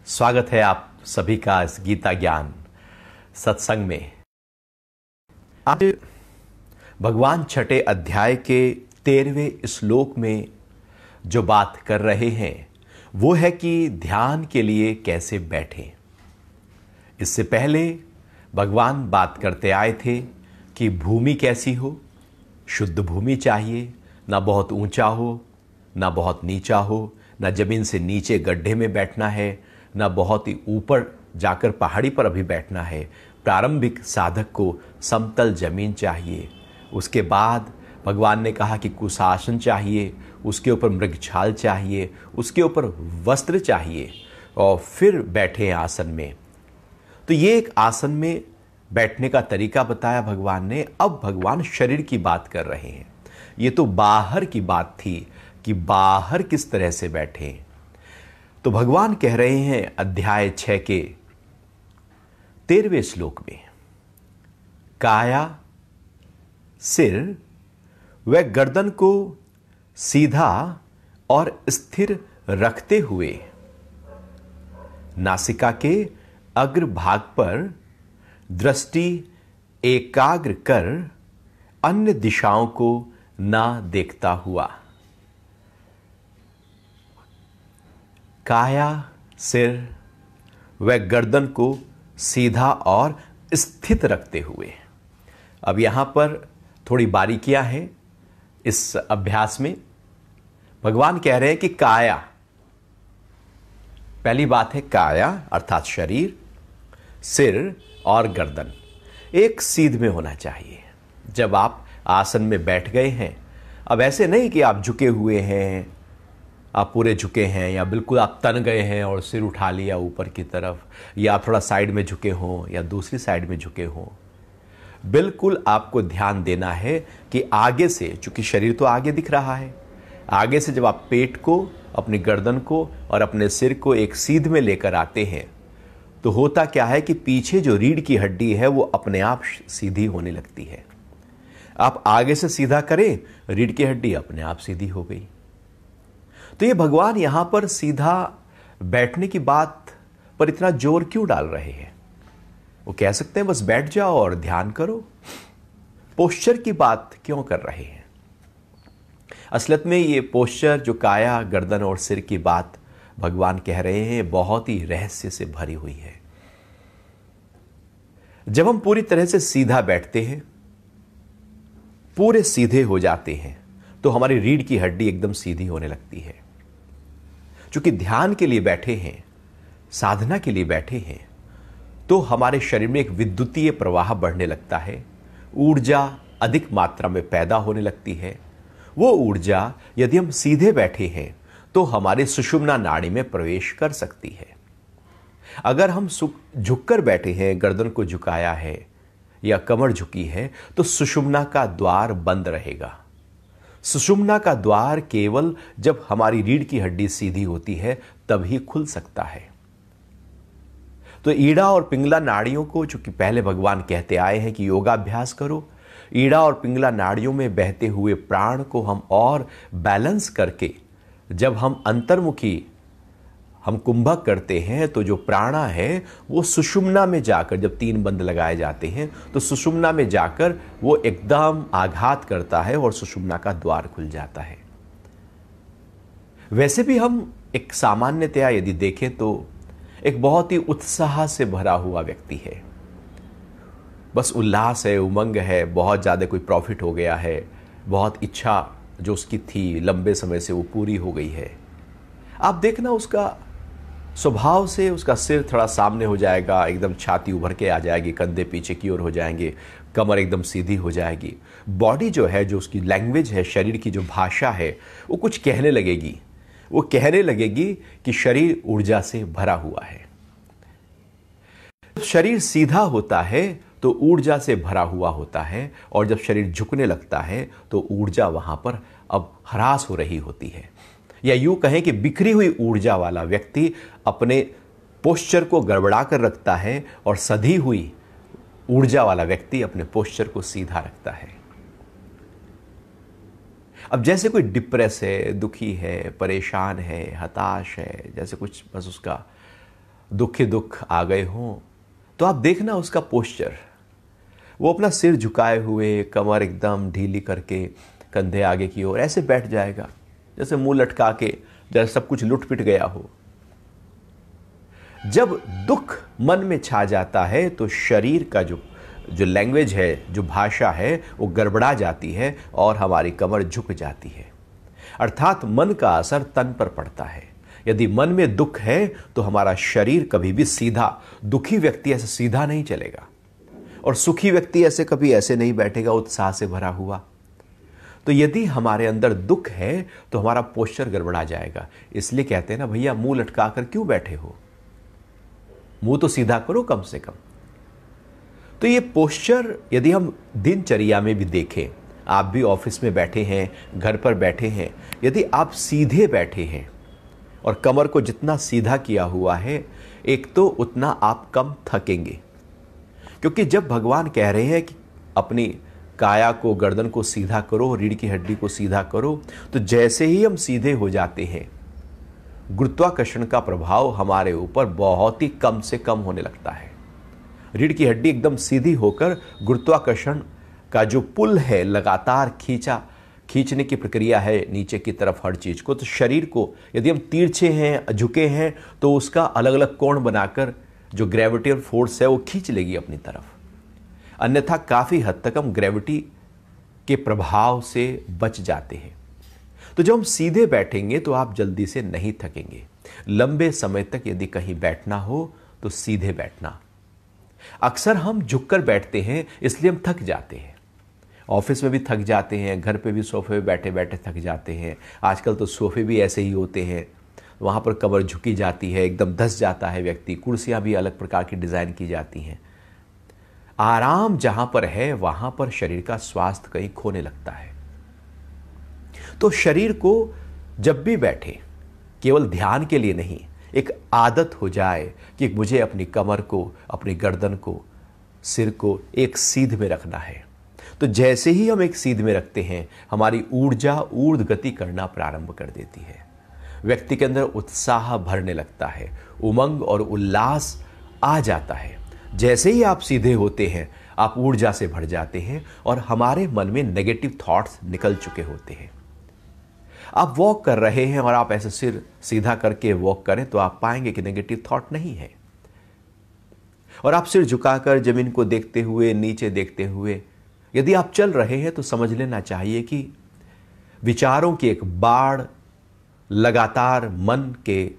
स्वागत है आप सभी का इस गीता ज्ञान सत्संग में। आज भगवान छठे अध्याय के 13वें श्लोक में जो बात कर रहे हैं वो है कि ध्यान के लिए कैसे बैठें। इससे पहले भगवान बात करते आए थे कि भूमि कैसी हो, शुद्ध भूमि चाहिए, ना बहुत ऊंचा हो ना बहुत नीचा हो, ना जमीन से नीचे गड्ढे में बैठना है, ना बहुत ही ऊपर जाकर पहाड़ी पर अभी बैठना है। प्रारंभिक साधक को समतल जमीन चाहिए। उसके बाद भगवान ने कहा कि कुशासन चाहिए, उसके ऊपर मृगछाल चाहिए, उसके ऊपर वस्त्र चाहिए और फिर बैठे आसन में। तो ये एक आसन में बैठने का तरीका बताया भगवान ने। अब भगवान शरीर की बात कर रहे हैं। ये तो बाहर की बात थी कि बाहर किस तरह से बैठे। तो भगवान कह रहे हैं अध्याय 6 के 13वें श्लोक में, काया सिर व गर्दन को सीधा और स्थिर रखते हुए नासिका के अग्र भाग पर दृष्टि एकाग्र कर अन्य दिशाओं को ना देखता हुआ। काया सिर व गर्दन को सीधा और स्थित रखते हुए। अब यहां पर थोड़ी बारीकियां हैं इस अभ्यास में। भगवान कह रहे हैं कि काया, पहली बात है काया अर्थात शरीर, सिर और गर्दन एक सीध में होना चाहिए। जब आप आसन में बैठ गए हैं, अब ऐसे नहीं कि आप झुके हुए हैं, आप पूरे झुके हैं, या बिल्कुल आप तन गए हैं और सिर उठा लिया ऊपर की तरफ, या आप थोड़ा साइड में झुके हों या दूसरी साइड में झुके हों। बिल्कुल आपको ध्यान देना है कि आगे से, चूंकि शरीर तो आगे दिख रहा है, आगे से जब आप पेट को, अपनी गर्दन को और अपने सिर को एक सीध में लेकर आते हैं तो होता क्या है कि पीछे जो रीढ़ की हड्डी है वो अपने आप सीधी होने लगती है। आप आगे से सीधा करें, रीढ़ की हड्डी अपने आप सीधी हो गई। तो ये भगवान यहां पर सीधा बैठने की बात पर इतना जोर क्यों डाल रहे हैं? वो कह सकते हैं बस बैठ जाओ और ध्यान करो। पोस्चर की बात क्यों कर रहे हैं? असलियत में ये पोस्चर, जो काया गर्दन और सिर की बात भगवान कह रहे हैं, बहुत ही रहस्य से भरी हुई है। जब हम पूरी तरह से सीधा बैठते हैं, पूरे सीधे हो जाते हैं, तो हमारी रीढ़ की हड्डी एकदम सीधी होने लगती है। चूंकि ध्यान के लिए बैठे हैं, साधना के लिए बैठे हैं, तो हमारे शरीर में एक विद्युतीय प्रवाह बढ़ने लगता है, ऊर्जा अधिक मात्रा में पैदा होने लगती है। वो ऊर्जा यदि हम सीधे बैठे हैं तो हमारे सुषुम्ना नाड़ी में प्रवेश कर सकती है। अगर हम झुककर बैठे हैं, गर्दन को झुकाया है या कमर झुकी है, तो सुषुम्ना का द्वार बंद रहेगा। सुषुम्ना का द्वार केवल जब हमारी रीढ़ की हड्डी सीधी होती है तभी खुल सकता है। तो ईड़ा और पिंगला नाड़ियों को, चूंकि पहले भगवान कहते आए हैं कि योगाभ्यास करो, ईड़ा और पिंगला नाड़ियों में बहते हुए प्राण को हम और बैलेंस करके, जब हम अंतर्मुखी हम कुंभक करते हैं तो जो प्राणा है वो सुषुम्ना में जाकर, जब 3 बंद लगाए जाते हैं तो सुषुम्ना में जाकर वो एकदम आघात करता है और सुषुम्ना का द्वार खुल जाता है। वैसे भी हम एक सामान्यतया यदि देखें तो एक बहुत ही उत्साह से भरा हुआ व्यक्ति है, बस उल्लास है, उमंग है, बहुत ज़्यादा कोई प्रॉफिट हो गया है, बहुत इच्छा जो उसकी थी लंबे समय से वो पूरी हो गई है। आप देखना उसका स्वभाव से उसका सिर थोड़ा सामने हो जाएगा, एकदम छाती उभर के आ जाएगी, कंधे पीछे की ओर हो जाएंगे, कमर एकदम सीधी हो जाएगी। बॉडी जो है, जो उसकी लैंग्वेज है, शरीर की जो भाषा है, वो कुछ कहने लगेगी। वो कहने लगेगी कि शरीर ऊर्जा से भरा हुआ है। शरीर सीधा होता है तो ऊर्जा से भरा हुआ होता है, और जब शरीर झुकने लगता है तो ऊर्जा वहां पर अब ह्रास हो रही होती है। या यूं कहें कि बिखरी हुई ऊर्जा वाला व्यक्ति अपने पोस्चर को गड़बड़ा कर रखता है, और सधी हुई ऊर्जा वाला व्यक्ति अपने पोस्चर को सीधा रखता है। अब जैसे कोई डिप्रेस है, दुखी है, परेशान है, हताश है, जैसे कुछ बस उसका दुख ही दुख आ गए हों, तो आप देखना उसका पोस्चर, वो अपना सिर झुकाए हुए, कमर एकदम ढीली करके, कंधे आगे की ओर ऐसे बैठ जाएगा जैसे मुंह लटका के, जैसे सब कुछ लुट पिट गया हो। जब दुख मन में छा जाता है तो शरीर का जो लैंग्वेज है, जो भाषा है, वो गड़बड़ा जाती है और हमारी कमर झुक जाती है। अर्थात मन का असर तन पर पड़ता है। यदि मन में दुख है तो हमारा शरीर कभी भी सीधा, दुखी व्यक्ति ऐसे सीधा नहीं चलेगा और सुखी व्यक्ति ऐसे कभी ऐसे नहीं बैठेगा उत्साह से भरा हुआ। तो यदि हमारे अंदर दुख है तो हमारा पोस्चर गड़बड़ा जाएगा। इसलिए कहते हैं ना, भैया मुंह लटका कर क्यों बैठे हो, मुंह तो सीधा करो कम से कम। तो ये पोस्चर यदि हम दिनचर्या में भी देखें, आप भी ऑफिस में बैठे हैं, घर पर बैठे हैं, यदि आप सीधे बैठे हैं और कमर को जितना सीधा किया हुआ है, एक तो उतना आप कम थकेंगे। क्योंकि जब भगवान कह रहे हैं कि अपनी काया को, गर्दन को सीधा करो, रीढ़ की हड्डी को सीधा करो, तो जैसे ही हम सीधे हो जाते हैं, गुरुत्वाकर्षण का प्रभाव हमारे ऊपर बहुत ही कम से कम होने लगता है। रीढ़ की हड्डी एकदम सीधी होकर गुरुत्वाकर्षण का जो पुल है, लगातार खींचने की प्रक्रिया है नीचे की तरफ हर चीज को, तो शरीर को यदि हम तिरछे हैं, झुके हैं, तो उसका अलग अलग कोण बनाकर जो ग्रेविटेशनल फोर्स है वो खींच लेगी अपनी तरफ। अन्यथा काफी हद तक हम ग्रेविटी के प्रभाव से बच जाते हैं। तो जब हम सीधे बैठेंगे तो आप जल्दी से नहीं थकेंगे। लंबे समय तक यदि कहीं बैठना हो तो सीधे बैठना। अक्सर हम झुककर बैठते हैं इसलिए हम थक जाते हैं। ऑफिस में भी थक जाते हैं, घर पे भी सोफे पे बैठे बैठे थक जाते हैं। आजकल तो सोफे भी ऐसे ही होते हैं, वहाँ पर कमर झुकी जाती है, एकदम धंस जाता है व्यक्ति। कुर्सियाँ भी अलग प्रकार की डिज़ाइन की जाती हैं। आराम जहाँ पर है वहाँ पर शरीर का स्वास्थ्य कहीं खोने लगता है। तो शरीर को जब भी बैठे, केवल ध्यान के लिए नहीं, एक आदत हो जाए कि मुझे अपनी कमर को, अपनी गर्दन को, सिर को एक सीध में रखना है। तो जैसे ही हम एक सीध में रखते हैं, हमारी ऊर्जा ऊर्ध्व गति करना प्रारंभ कर देती है। व्यक्ति के अंदर उत्साह भरने लगता है, उमंग और उल्लास आ जाता है। जैसे ही आप सीधे होते हैं, आप ऊर्जा से भर जाते हैं और हमारे मन में नेगेटिव थॉट्स निकल चुके होते हैं। आप वॉक कर रहे हैं और आप ऐसे सिर सीधा करके वॉक करें तो आप पाएंगे कि नेगेटिव थॉट नहीं है। और आप सिर झुकाकर जमीन को देखते हुए, नीचे देखते हुए यदि आप चल रहे हैं तो समझ लेना चाहिए कि विचारों की एक बाढ़ लगातार मन के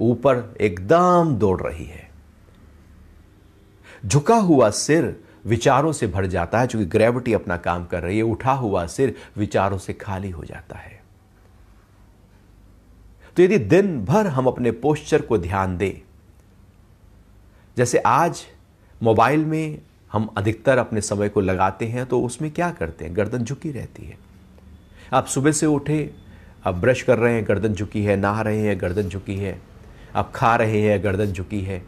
ऊपर एकदम दौड़ रही है। झुका हुआ सिर विचारों से भर जाता है, क्योंकि ग्रेविटी अपना काम कर रही है। उठा हुआ सिर विचारों से खाली हो जाता है। तो यदि दिन भर हम अपने पोस्चर को ध्यान दें, जैसे आज मोबाइल में हम अधिकतर अपने समय को लगाते हैं, तो उसमें क्या करते हैं, गर्दन झुकी रहती है। आप सुबह से उठे, आप ब्रश कर रहे हैं, गर्दन झुकी है, नहा रहे हैं, गर्दन झुकी है, आप खा रहे हैं, गर्दन झुकी है।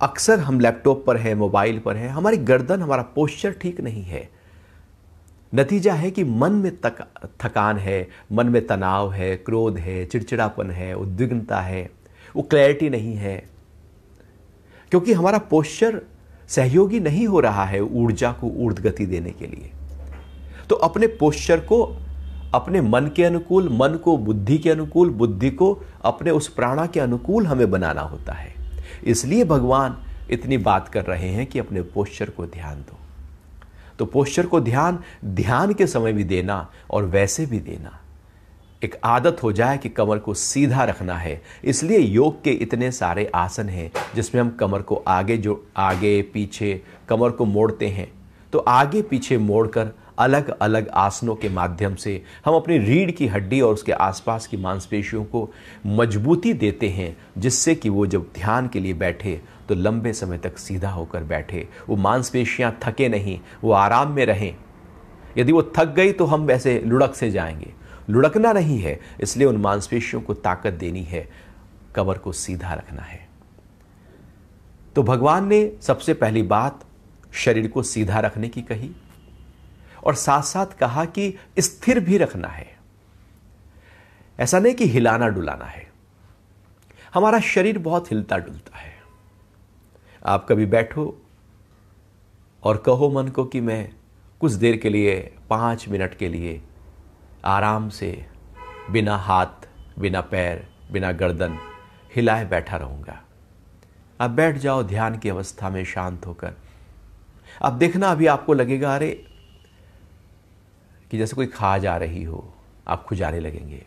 अक्सर हम लैपटॉप पर हैं, मोबाइल पर हैं, हमारी गर्दन, हमारा पोस्चर ठीक नहीं है। नतीजा है कि मन में थकान है, मन में तनाव है, क्रोध है, चिड़चिड़ापन है, उद्विग्नता है, वो क्लैरिटी नहीं है, क्योंकि हमारा पोस्चर सहयोगी नहीं हो रहा है ऊर्जा को ऊर्ध्व गति देने के लिए। तो अपने पोस्चर को अपने मन के अनुकूल, मन को बुद्धि के अनुकूल, बुद्धि को अपने उस प्राणा के अनुकूल हमें बनाना होता है। इसलिए भगवान इतनी बात कर रहे हैं कि अपने पोस्चर को ध्यान दो। तो पोस्चर को ध्यान के समय भी देना और वैसे भी देना। एक आदत हो जाए कि कमर को सीधा रखना है। इसलिए योग के इतने सारे आसन हैं जिसमें हम कमर को आगे पीछे कमर को मोड़ते हैं। तो आगे पीछे मोड़कर अलग अलग आसनों के माध्यम से हम अपनी रीढ़ की हड्डी और उसके आसपास की मांसपेशियों को मजबूती देते हैं, जिससे कि वो जब ध्यान के लिए बैठे तो लंबे समय तक सीधा होकर बैठे। वो मांसपेशियां थके नहीं, वो आराम में रहें। यदि वो थक गई तो हम ऐसे लुढ़क से जाएंगे। लुढ़कना नहीं है, इसलिए उन मांसपेशियों को ताकत देनी है, कमर को सीधा रखना है। तो भगवान ने सबसे पहली बात शरीर को सीधा रखने की कही और साथ साथ कहा कि स्थिर भी रखना है। ऐसा नहीं कि हिलाना डुलाना है। हमारा शरीर बहुत हिलता डुलता है। आप कभी बैठो और कहो मन को कि मैं कुछ देर के लिए 5 मिनट के लिए आराम से बिना हाथ, बिना पैर, बिना गर्दन हिलाए बैठा रहूंगा। आप बैठ जाओ ध्यान की अवस्था में शांत होकर। अब देखना अभी आपको लगेगा अरे कि जैसे कोई खाज आ रही हो, आप खुजाने लगेंगे।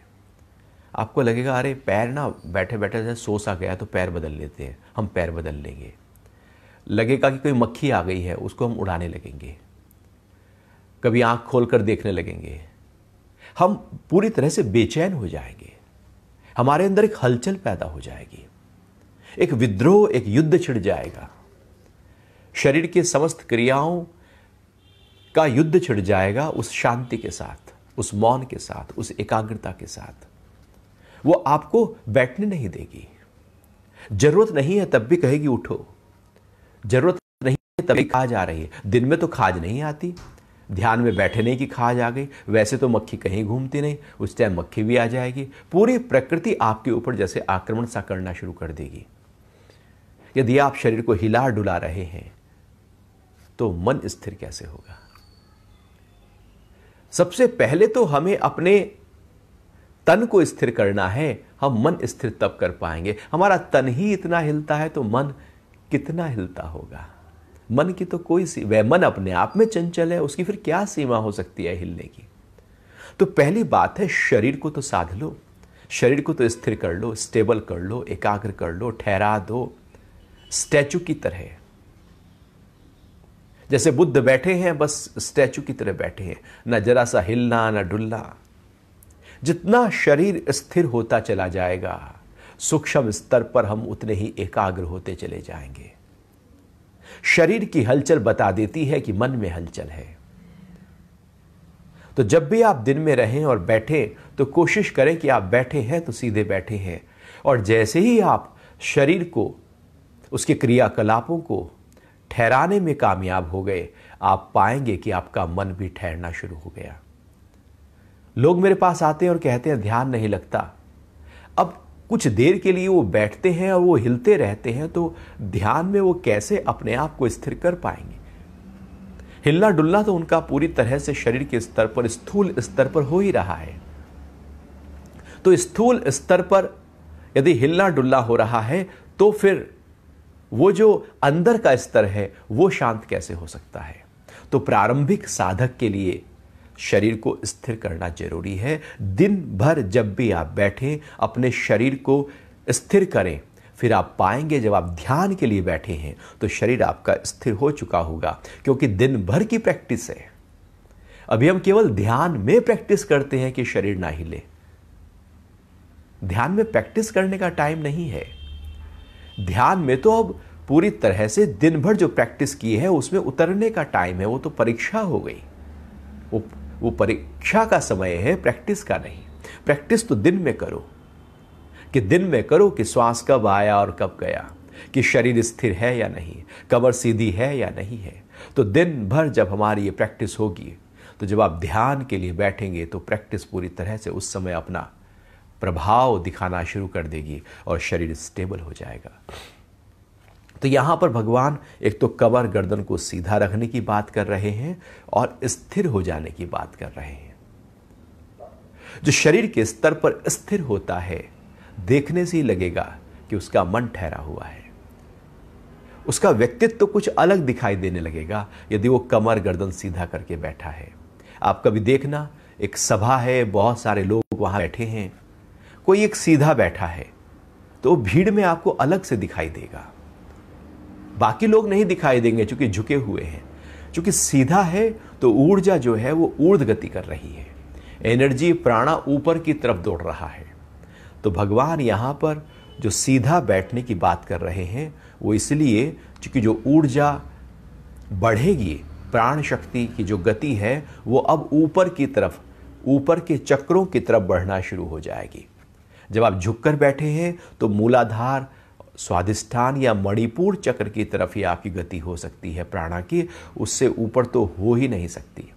आपको लगेगा अरे पैर ना बैठे बैठे जैसे सो सा गया तो पैर बदल लेते हैं, हम पैर बदल लेंगे। लगेगा कि कोई मक्खी आ गई है, उसको हम उड़ाने लगेंगे। कभी आंख खोलकर देखने लगेंगे। हम पूरी तरह से बेचैन हो जाएंगे। हमारे अंदर एक हलचल पैदा हो जाएगी, एक विद्रोह, एक युद्ध छिड़ जाएगा। शरीर की समस्त क्रियाओं का युद्ध छिड़ जाएगा उस शांति के साथ, उस मौन के साथ, उस एकाग्रता के साथ। वो आपको बैठने नहीं देगी। जरूरत नहीं है तब भी कहेगी उठो, जरूरत नहीं है तब भी खाज आ रही है। दिन में तो खाज नहीं आती, ध्यान में बैठने की खाज आ गई। वैसे तो मक्खी कहीं घूमती नहीं, उस टाइम मक्खी भी आ जाएगी। पूरी प्रकृति आपके ऊपर जैसे आक्रमण सा करना शुरू कर देगी। यदि आप शरीर को हिला डुला रहे हैं तो मन स्थिर कैसे होगा? सबसे पहले तो हमें अपने तन को स्थिर करना है। हम मन स्थिर तब कर पाएंगे। हमारा तन ही इतना हिलता है तो मन कितना हिलता होगा? मन की तो कोई वह मन अपने आप में चंचल है, उसकी फिर क्या सीमा हो सकती है हिलने की? तो पहली बात है शरीर को तो साध लो, शरीर को तो स्थिर कर लो, स्टेबल कर लो, एकाग्र कर लो, ठहरा दो स्टैचू की तरह। जैसे बुद्ध बैठे हैं, बस स्टैचू की तरह बैठे हैं, ना जरा सा हिलना ना डुलना। जितना शरीर स्थिर होता चला जाएगा, सूक्ष्म स्तर पर हम उतने ही एकाग्र होते चले जाएंगे। शरीर की हलचल बता देती है कि मन में हलचल है। तो जब भी आप दिन में रहें और बैठे तो कोशिश करें कि आप बैठे हैं तो सीधे बैठे हैं, और जैसे ही आप शरीर को, उसके क्रियाकलापों को ठहराने में कामयाब हो गए, आप पाएंगे कि आपका मन भी ठहरना शुरू हो गया। लोग मेरे पास आते हैं और कहते हैं ध्यान नहीं लगता। अब कुछ देर के लिए वो बैठते हैं और वो हिलते रहते हैं, तो ध्यान में वो कैसे अपने आप को स्थिर कर पाएंगे? हिलना डुलना तो उनका पूरी तरह से शरीर के स्तर पर, स्थूल स्तर पर हो ही रहा है। तो स्थूल स्तर पर यदि हिलना डुलना हो रहा है तो फिर वो जो अंदर का स्तर है वो शांत कैसे हो सकता है? तो प्रारंभिक साधक के लिए शरीर को स्थिर करना जरूरी है। दिन भर जब भी आप बैठें अपने शरीर को स्थिर करें। फिर आप पाएंगे जब आप ध्यान के लिए बैठे हैं तो शरीर आपका स्थिर हो चुका होगा, क्योंकि दिन भर की प्रैक्टिस है। अभी हम केवल ध्यान में प्रैक्टिस करते हैं कि शरीर ना हिले। ध्यान में प्रैक्टिस करने का टाइम नहीं है। ध्यान में तो अब पूरी तरह से दिन भर जो प्रैक्टिस की है उसमें उतरने का टाइम है। वो तो परीक्षा हो गई, वो परीक्षा का समय है, प्रैक्टिस का नहीं। प्रैक्टिस तो दिन में करो, कि दिन में करो कि श्वास कब आया और कब गया, कि शरीर स्थिर है या नहीं, कमर सीधी है या नहीं है। तो दिन भर जब हमारी ये प्रैक्टिस होगी तो जब आप ध्यान के लिए बैठेंगे तो प्रैक्टिस पूरी तरह से उस समय अपना प्रभाव दिखाना शुरू कर देगी और शरीर स्टेबल हो जाएगा। तो यहां पर भगवान एक तो कमर गर्दन को सीधा रखने की बात कर रहे हैं और स्थिर हो जाने की बात कर रहे हैं। जो शरीर के स्तर पर स्थिर होता है, देखने से ही लगेगा कि उसका मन ठहरा हुआ है। उसका व्यक्तित्व तो कुछ अलग दिखाई देने लगेगा यदि वो कमर गर्दन सीधा करके बैठा है। आप कभी देखना, एक सभा है, बहुत सारे लोग वहां बैठे हैं, कोई एक सीधा बैठा है तो भीड़ में आपको अलग से दिखाई देगा। बाकी लोग नहीं दिखाई देंगे क्योंकि झुके हुए हैं। क्योंकि सीधा है तो ऊर्जा जो है वो ऊर्ध्व गति कर रही है, एनर्जी प्राणा ऊपर की तरफ दौड़ रहा है। तो भगवान यहां पर जो सीधा बैठने की बात कर रहे हैं वो इसलिए क्योंकि जो ऊर्जा बढ़ेगी, प्राण शक्ति की जो गति है वो अब ऊपर की तरफ, ऊपर के चक्रों की तरफ बढ़ना शुरू हो जाएगी। जब आप झुककर बैठे हैं तो मूलाधार, स्वादिष्ठान या मणिपुर चक्र की तरफ ही आपकी गति हो सकती है प्राणा की, उससे ऊपर तो हो ही नहीं सकती।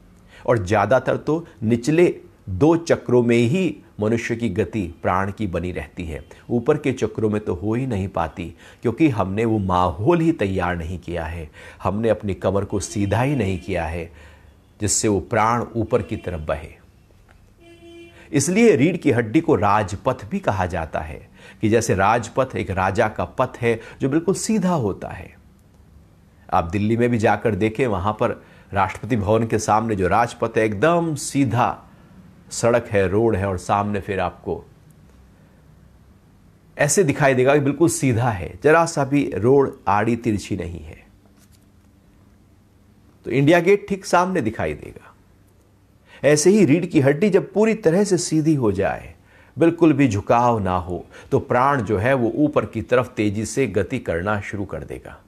और ज्यादातर तो निचले 2 चक्रों में ही मनुष्य की गति प्राण की बनी रहती है। ऊपर के चक्रों में तो हो ही नहीं पाती, क्योंकि हमने वो माहौल ही तैयार नहीं किया है, हमने अपनी कमर को सीधा ही नहीं किया है जिससे वो प्राण ऊपर की तरफ बहे। इसलिए रीढ़ की हड्डी को राजपथ भी कहा जाता है, कि जैसे राजपथ एक राजा का पथ है जो बिल्कुल सीधा होता है। आप दिल्ली में भी जाकर देखें, वहां पर राष्ट्रपति भवन के सामने जो राजपथ है एकदम सीधा सड़क है, रोड है, और सामने फिर आपको ऐसे दिखाई देगा कि बिल्कुल सीधा है, जरा सा भी रोड आड़ी तिरछी नहीं है। तो इंडिया गेट ठीक सामने दिखाई देगा। ऐसे ही रीढ़ की हड्डी जब पूरी तरह से सीधी हो जाए, बिल्कुल भी झुकाव ना हो, तो प्राण जो है वो ऊपर की तरफ तेजी से गति करना शुरू कर देगा।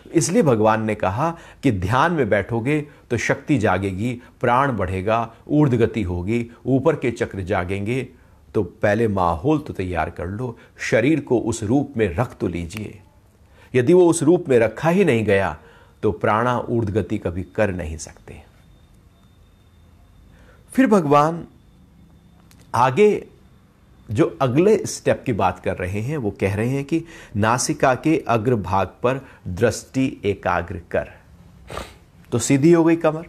इसलिए भगवान ने कहा कि ध्यान में बैठोगे तो शक्ति जागेगी, प्राण बढ़ेगा, ऊर्ध्व गति होगी, ऊपर के चक्र जागेंगे। तो पहले माहौल तो तैयार कर लो, शरीर को उस रूप में रख तो लीजिए। यदि वो उस रूप में रखा ही नहीं गया तो प्राणा ऊर्ध्व गति कभी कर नहीं सकते। फिर भगवान आगे जो अगले स्टेप की बात कर रहे हैं वो कह रहे हैं कि नासिका के अग्रभाग पर दृष्टि एकाग्र कर। तो सीधी हो गई कमर,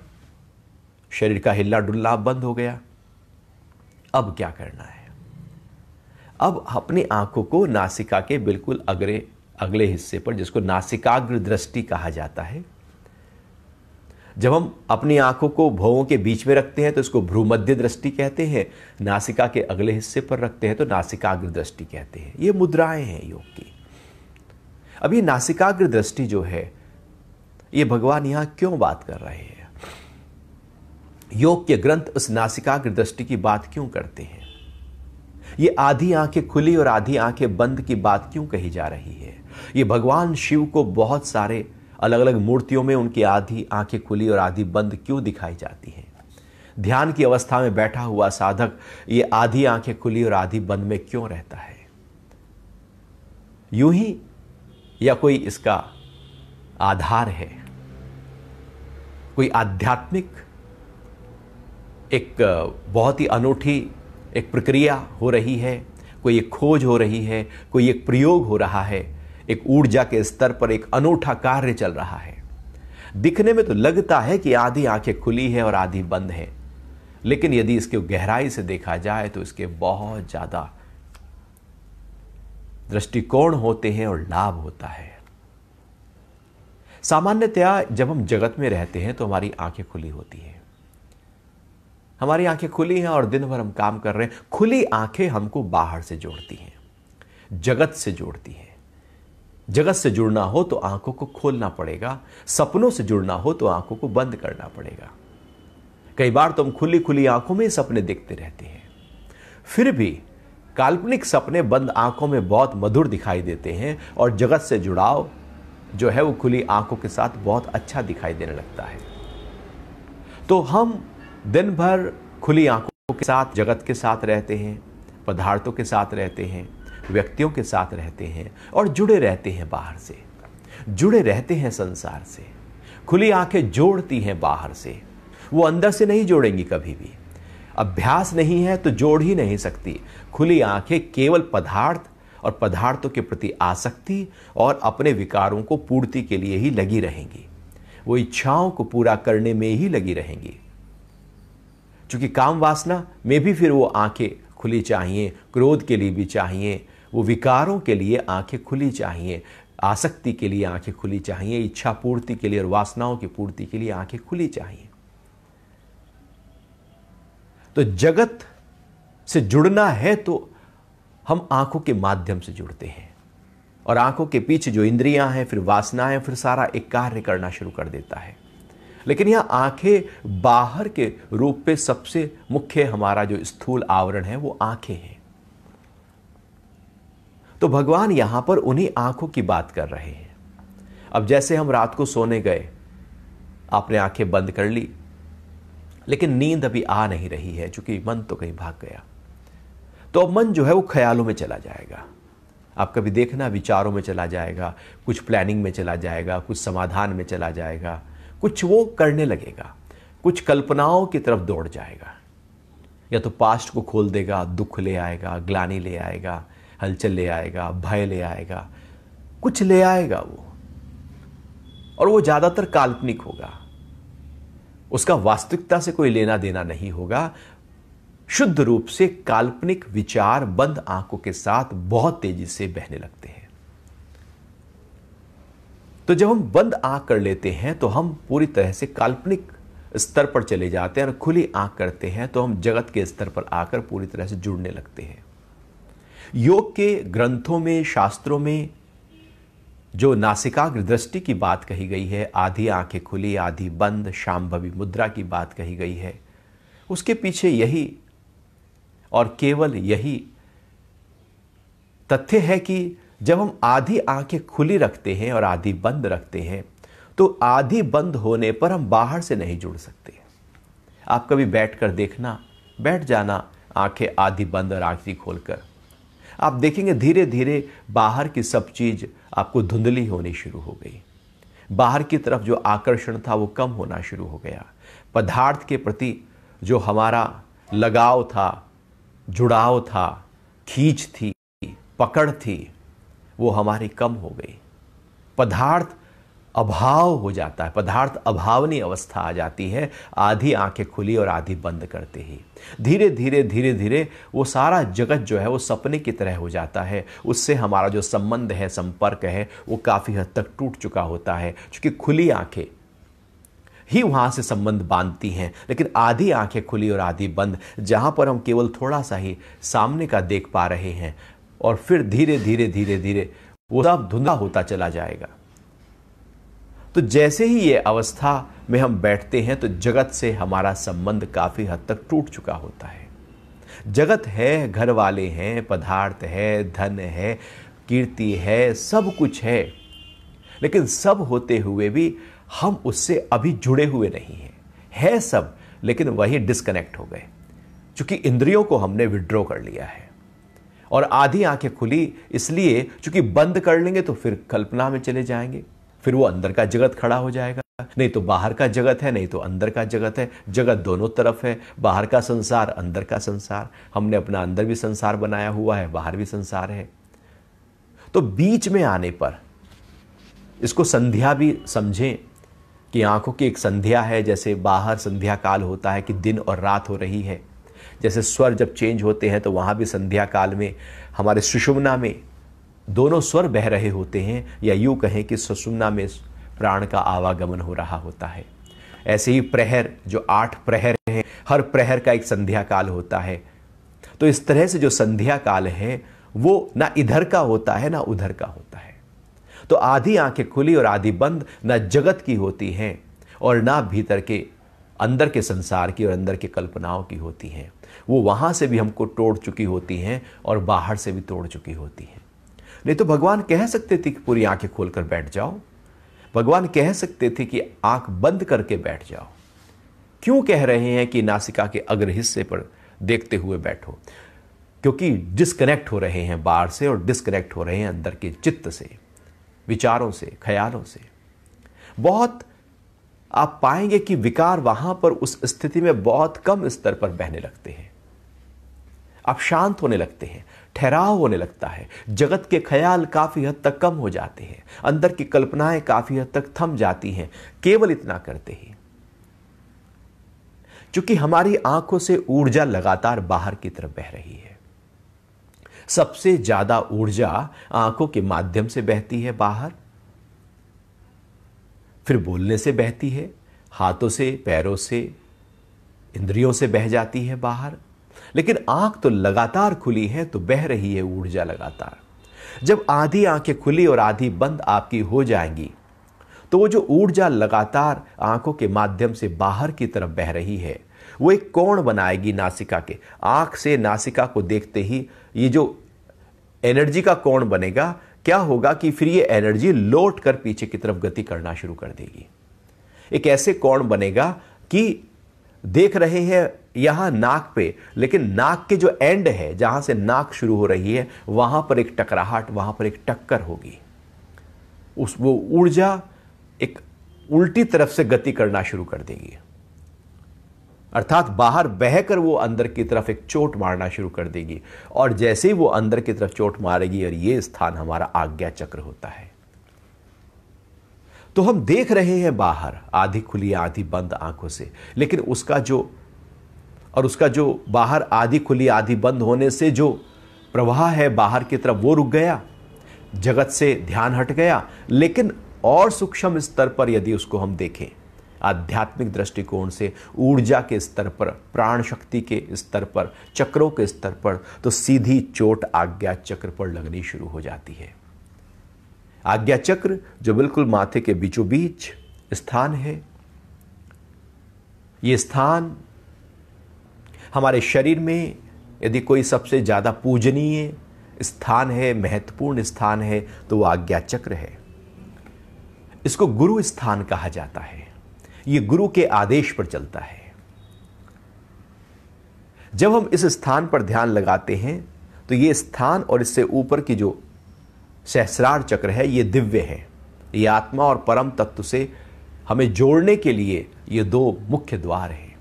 शरीर का हिलना डुलना बंद हो गया। अब क्या करना है? अब अपनी आंखों को नासिका के बिल्कुल अगले हिस्से पर, जिसको नासिकाग्र दृष्टि कहा जाता है। जब हम अपनी आंखों को भौहों के बीच में रखते हैं तो इसको भ्रूमध्य दृष्टि कहते हैं, नासिका के अगले हिस्से पर रखते हैं तो नासिकाग्र दृष्टि कहते हैं। ये मुद्राएं हैं योग की। अब ये नासिकाग्र दृष्टि जो है, ये भगवान यहां क्यों बात कर रहे हैं? योग के ग्रंथ उस नासिकाग्र दृष्टि की बात क्यों करते हैं? ये आधी आंखें खुली और आधी आंखें बंद की बात क्यों कही जा रही है? ये भगवान शिव को बहुत सारे अलग अलग मूर्तियों में उनकी आधी आंखें खुली और आधी बंद क्यों दिखाई जाती हैं? ध्यान की अवस्था में बैठा हुआ साधक ये आधी आंखें खुली और आधी बंद में क्यों रहता है? यूं ही या कोई इसका आधार है? कोई आध्यात्मिक एक बहुत ही अनूठी एक प्रक्रिया हो रही है, कोई एक खोज हो रही है, कोई एक प्रयोग हो रहा है, एक ऊर्जा के स्तर पर एक अनूठा कार्य चल रहा है। दिखने में तो लगता है कि आधी आंखें खुली है और आधी बंद है, लेकिन यदि इसके गहराई से देखा जाए तो इसके बहुत ज्यादा दृष्टिकोण होते हैं और लाभ होता है। सामान्यतया जब हम जगत में रहते हैं तो हमारी आंखें खुली होती हैं, हमारी आंखें खुली हैं और दिन भर हम काम कर रहे हैं। खुली आंखें हमको बाहर से जोड़ती हैं, जगत से जोड़ती हैं। जगत से जुड़ना हो तो आंखों को खोलना पड़ेगा, सपनों से जुड़ना हो तो आंखों को बंद करना पड़ेगा। कई बार तो हम खुली खुली आंखों में सपने देखते रहते हैं, फिर भी काल्पनिक सपने बंद आंखों में बहुत मधुर दिखाई देते हैं और जगत से जुड़ाव जो है वो खुली आंखों के साथ बहुत अच्छा दिखाई देने लगता है। तो हम दिन भर खुली आंखों के साथ जगत के साथ रहते हैं, पदार्थों के साथ रहते हैं, व्यक्तियों के साथ रहते हैं और जुड़े रहते हैं, बाहर से जुड़े रहते हैं संसार से। खुली आंखें जोड़ती हैं बाहर से, वो अंदर से नहीं जोड़ेंगी कभी भी। अभ्यास नहीं है तो जोड़ ही नहीं सकती। खुली आंखें केवल पदार्थ और पदार्थों के प्रति आसक्ति और अपने विकारों को पूर्ति के लिए ही लगी रहेंगी, वो इच्छाओं को पूरा करने में ही लगी रहेंगी। क्योंकि काम वासना में भी फिर वो आंखें खुली चाहिए, क्रोध के लिए भी चाहिए, वो विकारों के लिए आंखें खुली चाहिए, आसक्ति के लिए आंखें खुली चाहिए, इच्छा पूर्ति के लिए और वासनाओं की पूर्ति के लिए आंखें खुली चाहिए। तो जगत से जुड़ना है तो हम आंखों के माध्यम से जुड़ते हैं, और आंखों के पीछे जो इंद्रियां हैं, फिर वासनाएं, फिर सारा एक कार्य करना शुरू कर देता है। लेकिन यह आंखें बाहर के रूप पे सबसे मुख्य हमारा जो स्थूल आवरण है वो आंखें हैं। तो भगवान यहां पर उन्हीं आंखों की बात कर रहे हैं। अब जैसे हम रात को सोने गए, आपने आंखें बंद कर ली, लेकिन नींद अभी आ नहीं रही है क्योंकि मन तो कहीं भाग गया। तो अब मन जो है वो ख्यालों में चला जाएगा। आप कभी देखना विचारों में चला जाएगा, कुछ प्लानिंग में चला जाएगा, कुछ समाधान में चला जाएगा, कुछ वो करने लगेगा, कुछ कल्पनाओं की तरफ दौड़ जाएगा। या तो पास्ट को खोल देगा, दुख ले आएगा, ग्लानि ले आएगा, हलचल ले आएगा, भय ले आएगा, कुछ ले आएगा वो, और वो ज्यादातर काल्पनिक होगा। उसका वास्तविकता से कोई लेना देना नहीं होगा। शुद्ध रूप से काल्पनिक विचार बंद आंखों के साथ बहुत तेजी से बहने लगते हैं। तो जब हम बंद आंख कर लेते हैं तो हम पूरी तरह से काल्पनिक स्तर पर चले जाते हैं, और खुली आंख करते हैं तो हम जगत के स्तर पर आकर पूरी तरह से जुड़ने लगते हैं। योग के ग्रंथों में, शास्त्रों में जो नासिकाग्र दृष्टि की बात कही गई है, आधी आंखें खुली आधी बंद, शांभवी मुद्रा की बात कही गई है, उसके पीछे यही और केवल यही तथ्य है कि जब हम आधी आंखें खुली रखते हैं और आधी बंद रखते हैं तो आधी बंद होने पर हम बाहर से नहीं जुड़ सकते। आप कभी बैठकर देखना, बैठ जाना आंखें आधी बंद और आंखें खोलकर, आप देखेंगे धीरे धीरे बाहर की सब चीज आपको धुंधली होनी शुरू हो गई। बाहर की तरफ जो आकर्षण था वो कम होना शुरू हो गया। पदार्थ के प्रति जो हमारा लगाव था, जुड़ाव था, खींच थी, पकड़ थी, वो हमारी कम हो गई। पदार्थ अभाव हो जाता है, पदार्थ अभावनी अवस्था आ जाती है आधी आंखें खुली और आधी बंद करते ही। धीरे धीरे धीरे धीरे वो सारा जगत जो है वो सपने की तरह हो जाता है। उससे हमारा जो संबंध है, संपर्क है, वो काफी हद तक टूट चुका होता है, क्योंकि खुली आंखें ही वहां से संबंध बांधती हैं। लेकिन आधी आंखें खुली और आधी बंद, जहां पर हम केवल थोड़ा सा ही सामने का देख पा रहे हैं, और फिर धीरे धीरे धीरे धीरे वो सब धुंधला होता चला जाएगा। तो जैसे ही ये अवस्था में हम बैठते हैं तो जगत से हमारा संबंध काफी हद तक टूट चुका होता है। जगत है, घर वाले हैं, पदार्थ है, धन है, कीर्ति है, सब कुछ है, लेकिन सब होते हुए भी हम उससे अभी जुड़े हुए नहीं हैं। है सब, लेकिन वही डिस्कनेक्ट हो गए, क्योंकि इंद्रियों को हमने विड्रॉ कर लिया है। और आधी आंखें खुली इसलिए क्योंकि बंद कर लेंगे तो फिर कल्पना में चले जाएंगे, फिर वो अंदर का जगत खड़ा हो जाएगा। नहीं तो बाहर का जगत है, नहीं तो अंदर का जगत है। जगत दोनों तरफ है, बाहर का संसार, अंदर का संसार। हमने अपना अंदर भी संसार बनाया हुआ है, बाहर भी संसार है। तो बीच में आने पर इसको संध्या भी समझें कि आंखों की एक संध्या है। जैसे बाहर संध्या काल होता है कि दिन और रात हो रही है, जैसे स्वर जब चेंज होते हैं तो वहां भी संध्या काल में हमारे सुषुम्ना में दोनों स्वर बह रहे होते हैं, या यूं कहें कि सुषुम्ना में प्राण का आवागमन हो रहा होता है। ऐसे ही प्रहर, जो 8 प्रहर हैं, हर प्रहर का एक संध्या काल होता है। तो इस तरह से जो संध्या काल है वो ना इधर का होता है ना उधर का होता है। तो आधी आंखें खुली और आधी बंद ना जगत की होती हैं और ना भीतर के अंदर के संसार की और अंदर के कल्पनाओं की होती हैं। वो वहां से भी हमको तोड़ चुकी होती हैं और बाहर से भी तोड़ चुकी होती हैं। नहीं तो भगवान कह सकते थे कि पूरी आंखें खोलकर बैठ जाओ, भगवान कह सकते थे कि आंख बंद करके बैठ जाओ। क्यों कह रहे हैं कि नासिका के अग्र हिस्से पर देखते हुए बैठो? क्योंकि डिस्कनेक्ट हो रहे हैं बाहर से और डिस्कनेक्ट हो रहे हैं अंदर के चित्त से, विचारों से, ख्यालों से। बहुत आप पाएंगे कि विकार वहां पर उस स्थिति में बहुत कम स्तर पर बहने लगते हैं। आप शांत होने लगते हैं, ठहराव होने लगता है, जगत के ख्याल काफी हद तक कम हो जाते हैं, अंदर की कल्पनाएं काफी हद तक थम जाती हैं, केवल इतना करते ही। क्योंकि हमारी आंखों से ऊर्जा लगातार बाहर की तरफ बह रही है। सबसे ज्यादा ऊर्जा आंखों के माध्यम से बहती है बाहर, फिर बोलने से बहती है, हाथों से, पैरों से, इंद्रियों से बह जाती है बाहर। लेकिन आंख तो लगातार खुली है, तो बह रही है ऊर्जा लगातार। जब आधी आंखें खुली और आधी बंद आपकी हो जाएंगी तो वो जो ऊर्जा लगातार आंखों के माध्यम से बाहर की तरफ बह रही है, वो एक कोण बनाएगी नासिका के। आंख से नासिका को देखते ही ये जो एनर्जी का कोण बनेगा, क्या होगा कि फिर ये एनर्जी लौट कर पीछे की तरफ गति करना शुरू कर देगी। एक ऐसे कोण बनेगा कि देख रहे हैं यहां नाक पे, लेकिन नाक के जो एंड है, जहां से नाक शुरू हो रही है, वहां पर एक टकराहट, वहां पर एक टक्कर होगी। वो ऊर्जा एक उल्टी तरफ से गति करना शुरू कर देगी। अर्थात बाहर बहकर वो अंदर की तरफ एक चोट मारना शुरू कर देगी, और जैसे ही वो अंदर की तरफ चोट मारेगी, और ये स्थान हमारा आज्ञा चक्र होता है। तो हम देख रहे हैं बाहर आधी खुली आधी बंद आंखों से, लेकिन उसका जो बाहर आधी खुली आधी बंद होने से जो प्रवाह है बाहर की तरफ, वो रुक गया, जगत से ध्यान हट गया। लेकिन और सूक्ष्म स्तर पर यदि उसको हम देखें, आध्यात्मिक दृष्टिकोण से, ऊर्जा के स्तर पर, प्राण शक्ति के स्तर पर, चक्रों के स्तर पर, तो सीधी चोट आज्ञा चक्र पर लगनी शुरू हो जाती है। आज्ञा चक्र जो बिल्कुल माथे के बीचों बीच स्थान है, यह स्थान हमारे शरीर में यदि कोई सबसे ज्यादा पूजनीय स्थान है, महत्वपूर्ण स्थान है, तो वो आज्ञा चक्र है। इसको गुरु स्थान कहा जाता है। ये गुरु के आदेश पर चलता है। जब हम इस स्थान पर ध्यान लगाते हैं तो ये स्थान और इससे ऊपर की जो सहस्रार चक्र है, ये दिव्य है। ये आत्मा और परम तत्व से हमें जोड़ने के लिए ये दो मुख्य द्वार हैं।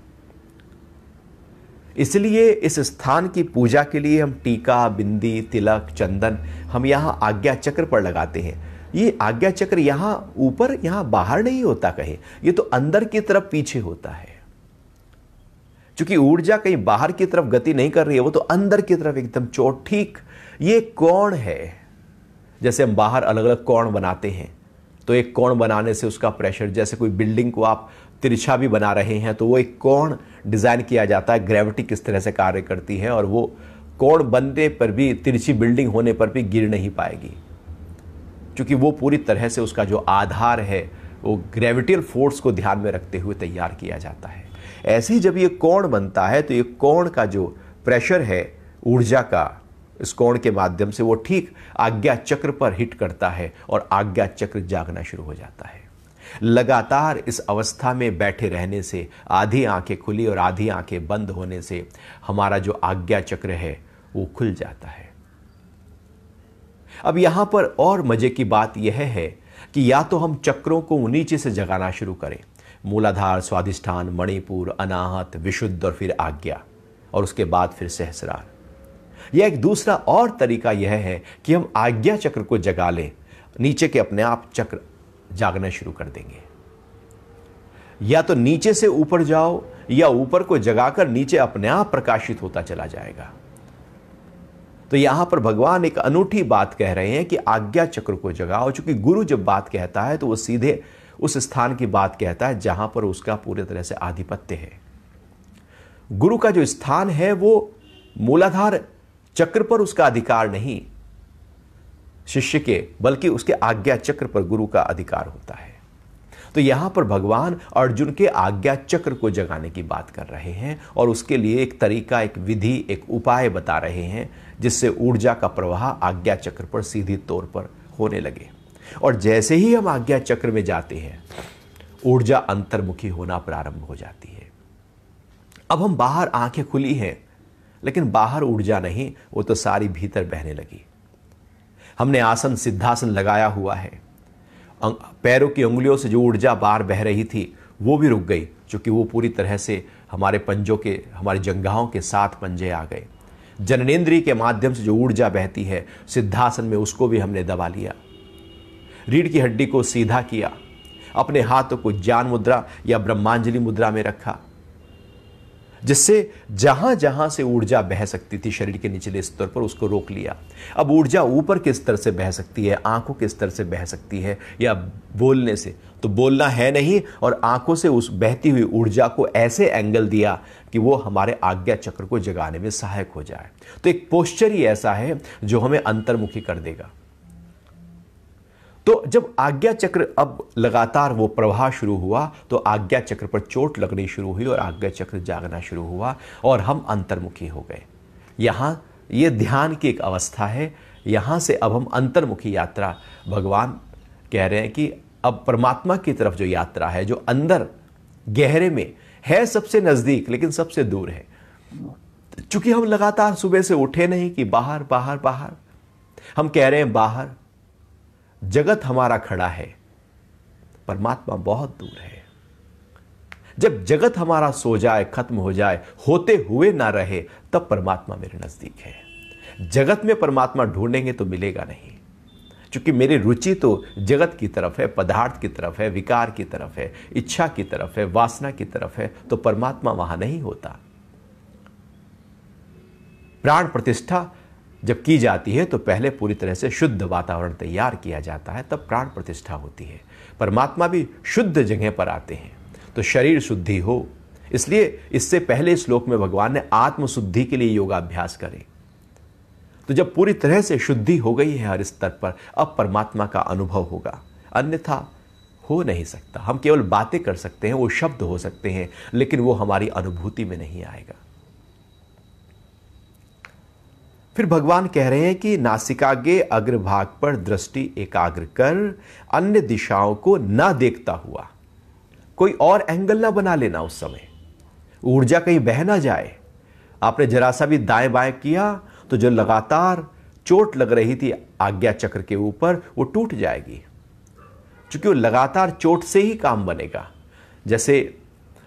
इसलिए इस स्थान की पूजा के लिए हम टीका, बिंदी, तिलक, चंदन हम यहां आज्ञा चक्र पर लगाते हैं। ये आज्ञा चक्र यहां ऊपर, यहां बाहर नहीं होता कहीं, ये तो अंदर की तरफ पीछे होता है। क्योंकि ऊर्जा कहीं बाहर की तरफ गति नहीं कर रही है, वो तो अंदर की तरफ एकदम चोट। ठीक ये कोण है। जैसे हम बाहर अलग अलग कोण बनाते हैं, तो एक कोण बनाने से उसका प्रेशर, जैसे कोई बिल्डिंग को आप तिरछा भी बना रहे हैं तो वो एक कोण डिजाइन किया जाता है, ग्रेविटी किस तरह से कार्य करती है, और वो कोण बनने पर भी, तिरछी बिल्डिंग होने पर भी गिर नहीं पाएगी, क्योंकि वो पूरी तरह से उसका जो आधार है वो ग्रेविटियल फोर्स को ध्यान में रखते हुए तैयार किया जाता है। ऐसे ही जब ये कोण बनता है तो ये कोण का जो प्रेशर है ऊर्जा का, इस कोण के माध्यम से वो ठीक आज्ञा चक्र पर हिट करता है और आज्ञा चक्र जागना शुरू हो जाता है। लगातार इस अवस्था में बैठे रहने से, आधी आंखें खुली और आधी आंखें बंद होने से हमारा जो आज्ञा चक्र है वो खुल जाता है। अब यहां पर और मजे की बात यह है कि या तो हम चक्रों को नीचे से जगाना शुरू करें, मूलाधार, स्वादिष्ठान, मणिपुर, अनाहत, विशुद्ध और फिर आज्ञा, और उसके बाद फिर सहस्रार। यह एक दूसरा और तरीका यह है कि हम आज्ञा चक्र को जगा लें, नीचे के अपने आप चक्र जागना शुरू कर देंगे। या तो नीचे से ऊपर जाओ, या ऊपर को जगाकर नीचे अपने आप प्रकाशित होता चला जाएगा। तो यहां पर भगवान एक अनूठी बात कह रहे हैं कि आज्ञा चक्र को जगाओ, क्योंकि गुरु जब बात कहता है तो वो सीधे उस स्थान की बात कहता है जहां पर उसका पूरी तरह से आधिपत्य है। गुरु का जो स्थान है वो मूलाधार चक्र पर उसका अधिकार नहीं शिष्य के, बल्कि उसके आज्ञा चक्र पर गुरु का अधिकार होता है। तो यहां पर भगवान अर्जुन के आज्ञा चक्र को जगाने की बात कर रहे हैं, और उसके लिए एक तरीका, एक विधि, एक उपाय बता रहे हैं जिससे ऊर्जा का प्रवाह आज्ञा चक्र पर सीधी तौर पर होने लगे। और जैसे ही हम आज्ञा चक्र में जाते हैं, ऊर्जा अंतर्मुखी होना प्रारंभ हो जाती है। अब हम बाहर आंखें खुली हैं, लेकिन बाहर ऊर्जा नहीं, वो तो सारी भीतर बहने लगी। हमने आसन, सिद्धासन लगाया हुआ है, पैरों की उंगलियों से जो ऊर्जा बाहर बह रही थी वो भी रुक गई, क्योंकि वो पूरी तरह से हमारे पंजों के, हमारी जंघाओं के साथ पंजे आ गए। जननेंद्रिय के माध्यम से जो ऊर्जा बहती है सिद्धासन में, उसको भी हमने दबा लिया। रीढ़ की हड्डी को सीधा किया, अपने हाथों को ज्ञान मुद्रा या ब्रह्मांजलि मुद्रा में रखा, जिससे जहां जहां से ऊर्जा बह सकती थी शरीर के निचले स्तर पर, उसको रोक लिया। अब ऊर्जा ऊपर किस स्तर से बह सकती है, आंखों के स्तर से बह सकती है, या बोलने से, तो बोलना है नहीं, और आंखों से उस बहती हुई ऊर्जा को ऐसे एंगल दिया कि वो हमारे आज्ञा चक्र को जगाने में सहायक हो जाए। तो एक पोस्चर ही ऐसा है जो हमें अंतर्मुखी कर देगा। तो जब आज्ञा चक्र अब लगातार वो प्रवाह शुरू हुआ, तो आज्ञा चक्र पर चोट लगनी शुरू हुई और आज्ञा चक्र जागना शुरू हुआ, और हम अंतर्मुखी हो गए। यहां ये ध्यान की एक अवस्था है। यहां से अब हम अंतर्मुखी यात्रा, भगवान कह रहे हैं कि अब परमात्मा की तरफ जो यात्रा है, जो अंदर गहरे में है, सबसे नजदीक लेकिन सबसे दूर है। चूंकि हम लगातार सुबह से उठे नहीं कि बाहर बाहर बाहर, हम कह रहे हैं बाहर। जगत हमारा खड़ा है, परमात्मा बहुत दूर है। जब जगत हमारा सो जाए, खत्म हो जाए, होते हुए ना रहे, तब परमात्मा मेरे नजदीक है। जगत में परमात्मा ढूंढेंगे तो मिलेगा नहीं, क्योंकि मेरी रुचि तो जगत की तरफ है, पदार्थ की तरफ है, विकार की तरफ है, इच्छा की तरफ है, वासना की तरफ है, तो परमात्मा वहां नहीं होता। प्राण प्रतिष्ठा जब की जाती है तो पहले पूरी तरह से शुद्ध वातावरण तैयार किया जाता है, तब प्राण प्रतिष्ठा होती है। परमात्मा भी शुद्ध जगह पर आते हैं तो शरीर शुद्धि हो, इसलिए इससे पहले श्लोक में भगवान ने आत्मशुद्धि के लिए योगाभ्यास करे। तो जब पूरी तरह से शुद्धि हो गई है हर स्तर पर, अब परमात्मा का अनुभव होगा, अन्यथा हो नहीं सकता। हम केवल बातें कर सकते हैं, वो शब्द हो सकते हैं, लेकिन वो हमारी अनुभूति में नहीं आएगा। फिर भगवान कह रहे हैं कि नासिकाग्रे अग्रभाग पर दृष्टि एकाग्र कर, अन्य दिशाओं को ना देखता हुआ। कोई और एंगल ना बना लेना, उस समय ऊर्जा कहीं बह ना जाए। आपने जरा सा भी दाएं बाएं किया तो जो लगातार चोट लग रही थी आज्ञा चक्र के ऊपर, वो टूट जाएगी, क्योंकि वो लगातार चोट से ही काम बनेगा। जैसे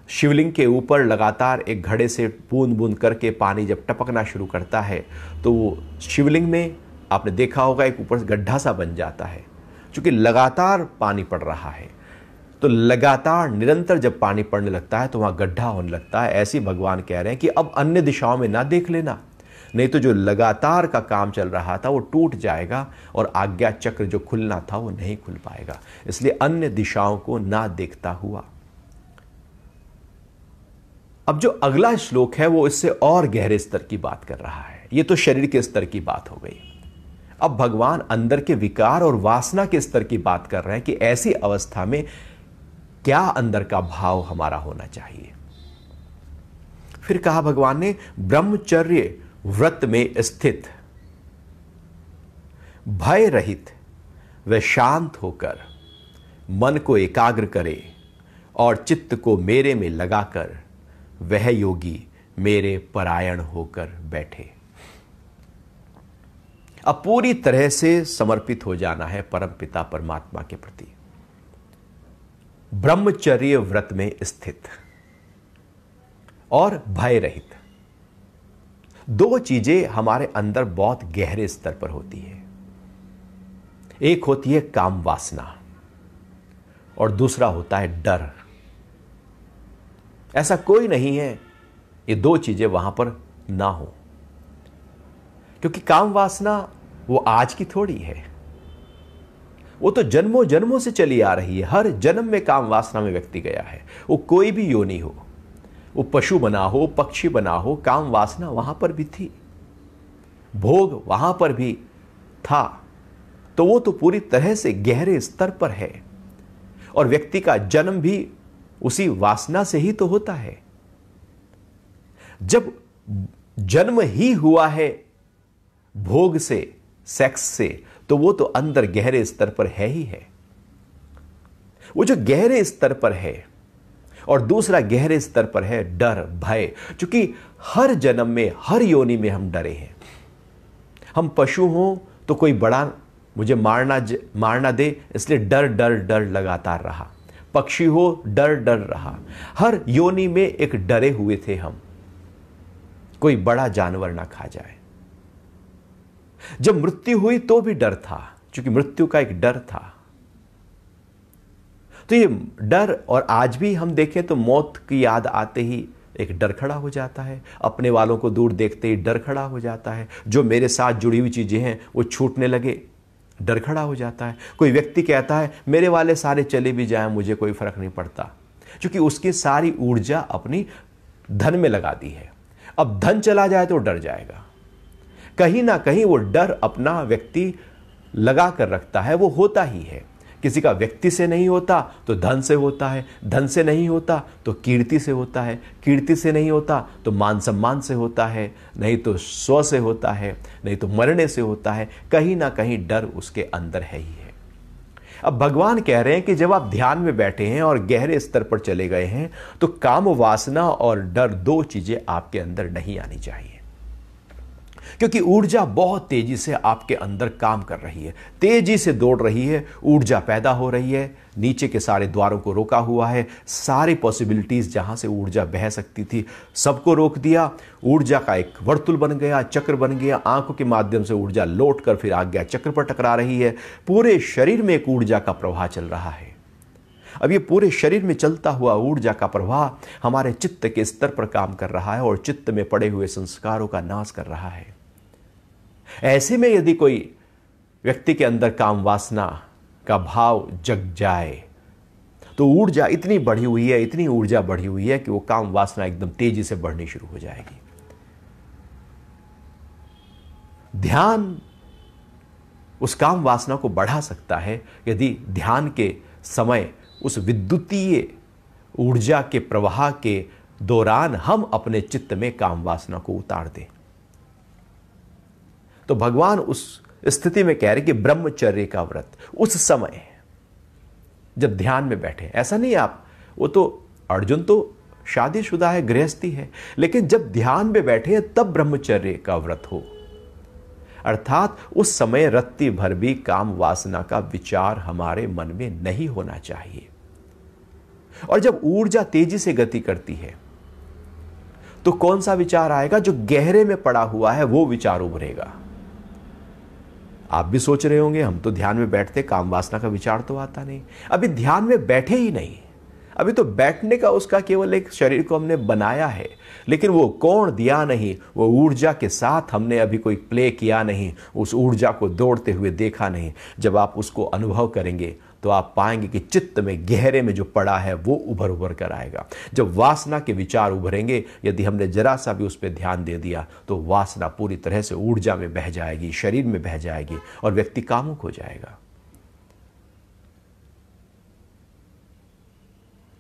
शिवलिंग के ऊपर लगातार एक घड़े से बूंद बूंद करके पानी जब टपकना शुरू करता है, तो वो शिवलिंग में आपने देखा होगा एक ऊपर गड्ढा सा बन जाता है, क्योंकि लगातार पानी पड़ रहा है। तो लगातार निरंतर जब पानी पड़ने लगता है तो वहां गड्ढा होने लगता है। ऐसे भगवान कह रहे हैं कि अब अन्य दिशाओं में ना देख लेना, नहीं तो जो लगातार का काम चल रहा था वो टूट जाएगा और आज्ञा चक्र जो खुलना था वो नहीं खुल पाएगा। इसलिए अन्य दिशाओं को ना देखता हुआ। अब जो अगला श्लोक है वो इससे और गहरे स्तर की बात कर रहा है। ये तो शरीर के स्तर की बात हो गई। अब भगवान अंदर के विकार और वासना के स्तर की बात कर रहे हैं कि ऐसी अवस्था में क्या अंदर का भाव हमारा होना चाहिए। फिर कहा भगवान ने, ब्रह्मचर्य व्रत में स्थित, भय रहित व शांत होकर मन को एकाग्र करे और चित्त को मेरे में लगाकर वह योगी मेरे परायण होकर बैठे। अब पूरी तरह से समर्पित हो जाना है परमपिता परमात्मा के प्रति। ब्रह्मचर्य व्रत में स्थित और भय रहित, दो चीजें हमारे अंदर बहुत गहरे स्तर पर होती है। एक होती है काम वासना और दूसरा होता है डर। ऐसा कोई नहीं है ये दो चीजें वहां पर ना हो, क्योंकि काम वासना वो आज की थोड़ी है, वो तो जन्मों जन्मों से चली आ रही है। हर जन्म में काम वासना में व्यक्ति गया है, वो कोई भी योनि हो, वो पशु बना हो, पक्षी बना हो, काम वासना वहां पर भी थी, भोग वहां पर भी था। तो वो तो पूरी तरह से गहरे स्तर पर है और व्यक्ति का जन्म भी उसी वासना से ही तो होता है। जब जन्म ही हुआ है भोग से, सेक्स से, तो वो तो अंदर गहरे स्तर पर है ही है। वो जो गहरे स्तर पर है और दूसरा गहरे स्तर पर है डर, भय, क्योंकि हर जन्म में, हर योनि में हम डरे हैं। हम पशु हों तो कोई बड़ा मुझे मारना दे, इसलिए डर डर डर लगातार रहा। पक्षी हो, डर डर रहा। हर योनि में एक डरे हुए थे हम, कोई बड़ा जानवर ना खा जाए। जब मृत्यु हुई तो भी डर था, क्योंकि मृत्यु का एक डर था। तो ये डर, और आज भी हम देखें तो मौत की याद आते ही एक डर खड़ा हो जाता है। अपने वालों को दूर देखते ही डर खड़ा हो जाता है। जो मेरे साथ जुड़ी हुई चीजें हैं वो छूटने लगे, डर खड़ा हो जाता है। कोई व्यक्ति कहता है मेरे वाले सारे चले भी जाएं मुझे कोई फर्क नहीं पड़ता, क्योंकि उसकी सारी ऊर्जा अपनी धन में लगा दी है। अब धन चला जाए तो डर जाएगा। कहीं ना कहीं वो डर अपना व्यक्ति लगा कर रखता है, वो होता ही है। किसी का व्यक्ति से नहीं होता तो धन से होता है, धन से नहीं होता तो कीर्ति से होता है, कीर्ति से नहीं होता तो मान सम्मान से होता है, नहीं तो स्व से होता है, नहीं तो मरने से होता है। कहीं ना कहीं डर उसके अंदर है ही है। अब भगवान कह रहे हैं कि जब आप ध्यान में बैठे हैं और गहरे स्तर पर चले गए हैं तो काम वासना और डर, दो चीजें आपके अंदर नहीं आनी चाहिए, क्योंकि ऊर्जा बहुत तेजी से आपके अंदर काम कर रही है, तेजी से दौड़ रही है, ऊर्जा पैदा हो रही है, नीचे के सारे द्वारों को रोका हुआ है, सारी पॉसिबिलिटीज जहां से ऊर्जा बह सकती थी सबको रोक दिया। ऊर्जा का एक वर्तुल बन गया, चक्र बन गया, आंखों के माध्यम से ऊर्जा लौट कर फिर आज्ञा चक्र पर टकरा रही है। पूरे शरीर में एक ऊर्जा का प्रवाह चल रहा है। अब ये पूरे शरीर में चलता हुआ ऊर्जा का प्रवाह हमारे चित्त के स्तर पर काम कर रहा है और चित्त में पड़े हुए संस्कारों का नाश कर रहा है। ऐसे में यदि कोई व्यक्ति के अंदर काम वासना का भाव जग जाए तो ऊर्जा इतनी बढ़ी हुई है, इतनी ऊर्जा बढ़ी हुई है कि वो काम वासना एकदम तेजी से बढ़नी शुरू हो जाएगी। ध्यान उस काम वासना को बढ़ा सकता है यदि ध्यान के समय उस विद्युतीय ऊर्जा के प्रवाह के दौरान हम अपने चित्त में काम वासना को उतार दें। तो भगवान उस स्थिति में कह रहे कि ब्रह्मचर्य का व्रत उस समय जब ध्यान में बैठे, ऐसा नहीं आप, वो तो अर्जुन तो शादीशुदा है, गृहस्थी है, लेकिन जब ध्यान में बैठे तब ब्रह्मचर्य का व्रत हो, अर्थात उस समय रत्ती भर भी काम वासना का विचार हमारे मन में नहीं होना चाहिए। और जब ऊर्जा तेजी से गति करती है तो कौन सा विचार आएगा? जो गहरे में पड़ा हुआ है वो विचार उभरेगा। आप भी सोच रहे होंगे हम तो ध्यान में बैठते, काम वासना का विचार तो आता नहीं। अभी ध्यान में बैठे ही नहीं, अभी तो बैठने का उसका केवल एक शरीर को हमने बनाया है, लेकिन वो कोण दिया नहीं, वो ऊर्जा के साथ हमने अभी कोई प्ले किया नहीं, उस ऊर्जा को दौड़ते हुए देखा नहीं। जब आप उसको अनुभव करेंगे तो आप पाएंगे कि चित्त में गहरे में जो पड़ा है वो उभर कर आएगा। जब वासना के विचार उभरेंगे, यदि हमने जरा सा भी उस पर ध्यान दे दिया तो वासना पूरी तरह से ऊर्जा में बह जाएगी, शरीर में बह जाएगी और व्यक्ति कामुक हो जाएगा।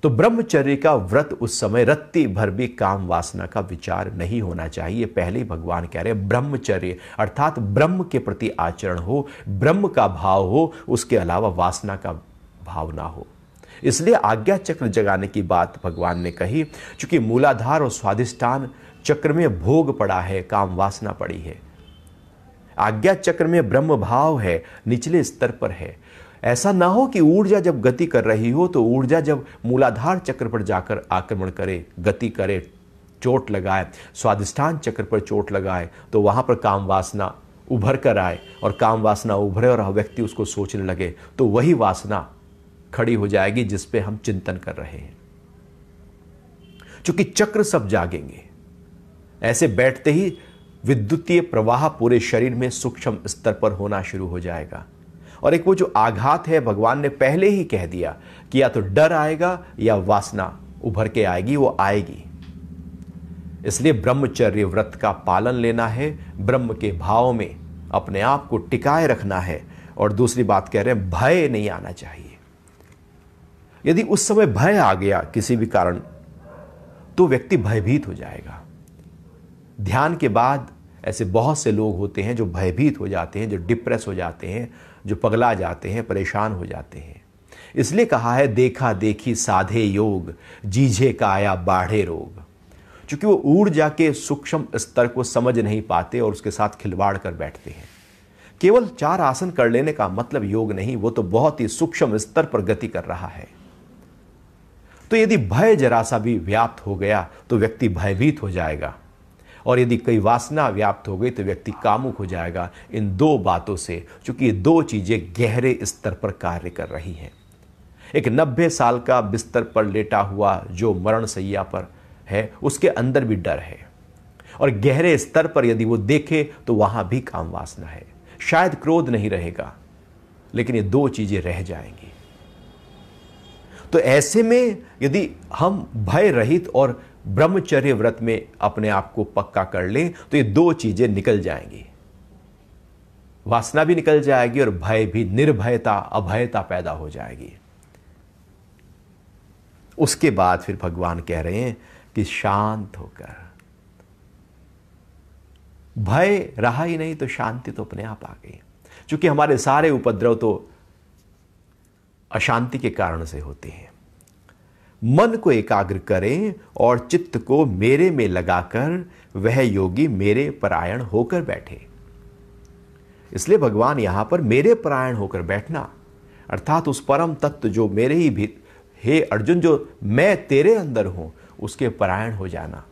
तो ब्रह्मचर्य का व्रत उस समय रत्ती भर भी काम वासना का विचार नहीं होना चाहिए। पहले ही भगवान कह रहे हैं ब्रह्मचर्य अर्थात ब्रह्म के प्रति आचरण हो, ब्रह्म का भाव हो, उसके अलावा वासना का भाव ना हो। इसलिए आज्ञा चक्र जगाने की बात भगवान ने कही, क्योंकि मूलाधार और स्वाधिष्ठान चक्र में भोग पड़ा है, काम वासना पड़ी है। आज्ञा चक्र में ब्रह्म भाव है, निचले स्तर पर है। ऐसा ना हो कि ऊर्जा जब गति कर रही हो तो ऊर्जा जब मूलाधार चक्र पर जाकर आक्रमण करे, गति करे, चोट लगाए, स्वाधिष्ठान चक्र पर चोट लगाए तो वहां पर काम वासना उभर कर आए और काम वासना उभरे और व्यक्ति उसको सोचने लगे तो वही वासना खड़ी हो जाएगी जिस पे हम चिंतन कर रहे हैं। क्योंकि चक्र सब जागेंगे। ऐसे बैठते ही विद्युतीय प्रवाह पूरे शरीर में सूक्ष्म स्तर पर होना शुरू हो जाएगा। और एक वो जो आघात है, भगवान ने पहले ही कह दिया कि या तो डर आएगा या वासना उभर के आएगी, वो आएगी। इसलिए ब्रह्मचर्य व्रत का पालन लेना है, ब्रह्म के भाव में अपने आप को टिकाए रखना है। और दूसरी बात कह रहे हैं भय नहीं आना चाहिए। यदि उस समय भय आ गया किसी भी कारण तो व्यक्ति भयभीत हो जाएगा। ध्यान के बाद ऐसे बहुत से लोग होते हैं जो भयभीत हो जाते हैं, जो डिप्रेस हो जाते हैं, जो पगला जाते हैं, परेशान हो जाते हैं। इसलिए कहा है देखा देखी साधे योग, जीझे का आया बाढ़े रोग। क्योंकि वो ऊर्जा के सूक्ष्म स्तर को समझ नहीं पाते और उसके साथ खिलवाड़ कर बैठते हैं। केवल 4 आसन कर लेने का मतलब योग नहीं, वो तो बहुत ही सूक्ष्म स्तर पर गति कर रहा है। तो यदि भय जरा सा भी व्याप्त हो गया तो व्यक्ति भयभीत हो जाएगा, और यदि कई वासना व्याप्त हो गई तो व्यक्ति कामुक हो जाएगा। इन 2 बातों से, क्योंकि ये 2 चीजें गहरे स्तर पर कार्य कर रही हैं। एक 90 साल का बिस्तर पर लेटा हुआ जो मरण शैया पर है, उसके अंदर भी डर है, और गहरे स्तर पर यदि वो देखे तो वहां भी काम वासना है। शायद क्रोध नहीं रहेगा, लेकिन ये 2 चीजें रह जाएंगी। तो ऐसे में यदि हम भय रहित और ब्रह्मचर्य व्रत में अपने आप को पक्का कर लें तो ये 2 चीजें निकल जाएंगी। वासना भी निकल जाएगी और भय भी, निर्भयता, अभयता पैदा हो जाएगी। उसके बाद फिर भगवान कह रहे हैं कि शांत होकर, भय रहा ही नहीं तो शांति तो अपने आप आ गई। क्योंकि हमारे सारे उपद्रव तो अशांति के कारण से होते हैं। मन को एकाग्र करें और चित्त को मेरे में लगाकर वह योगी मेरे परायण होकर बैठे। इसलिए भगवान यहां पर मेरे परायण होकर बैठना अर्थात उस परम तत्व जो मेरे ही भी, हे अर्जुन, जो मैं तेरे अंदर हूं, उसके परायण हो जाना,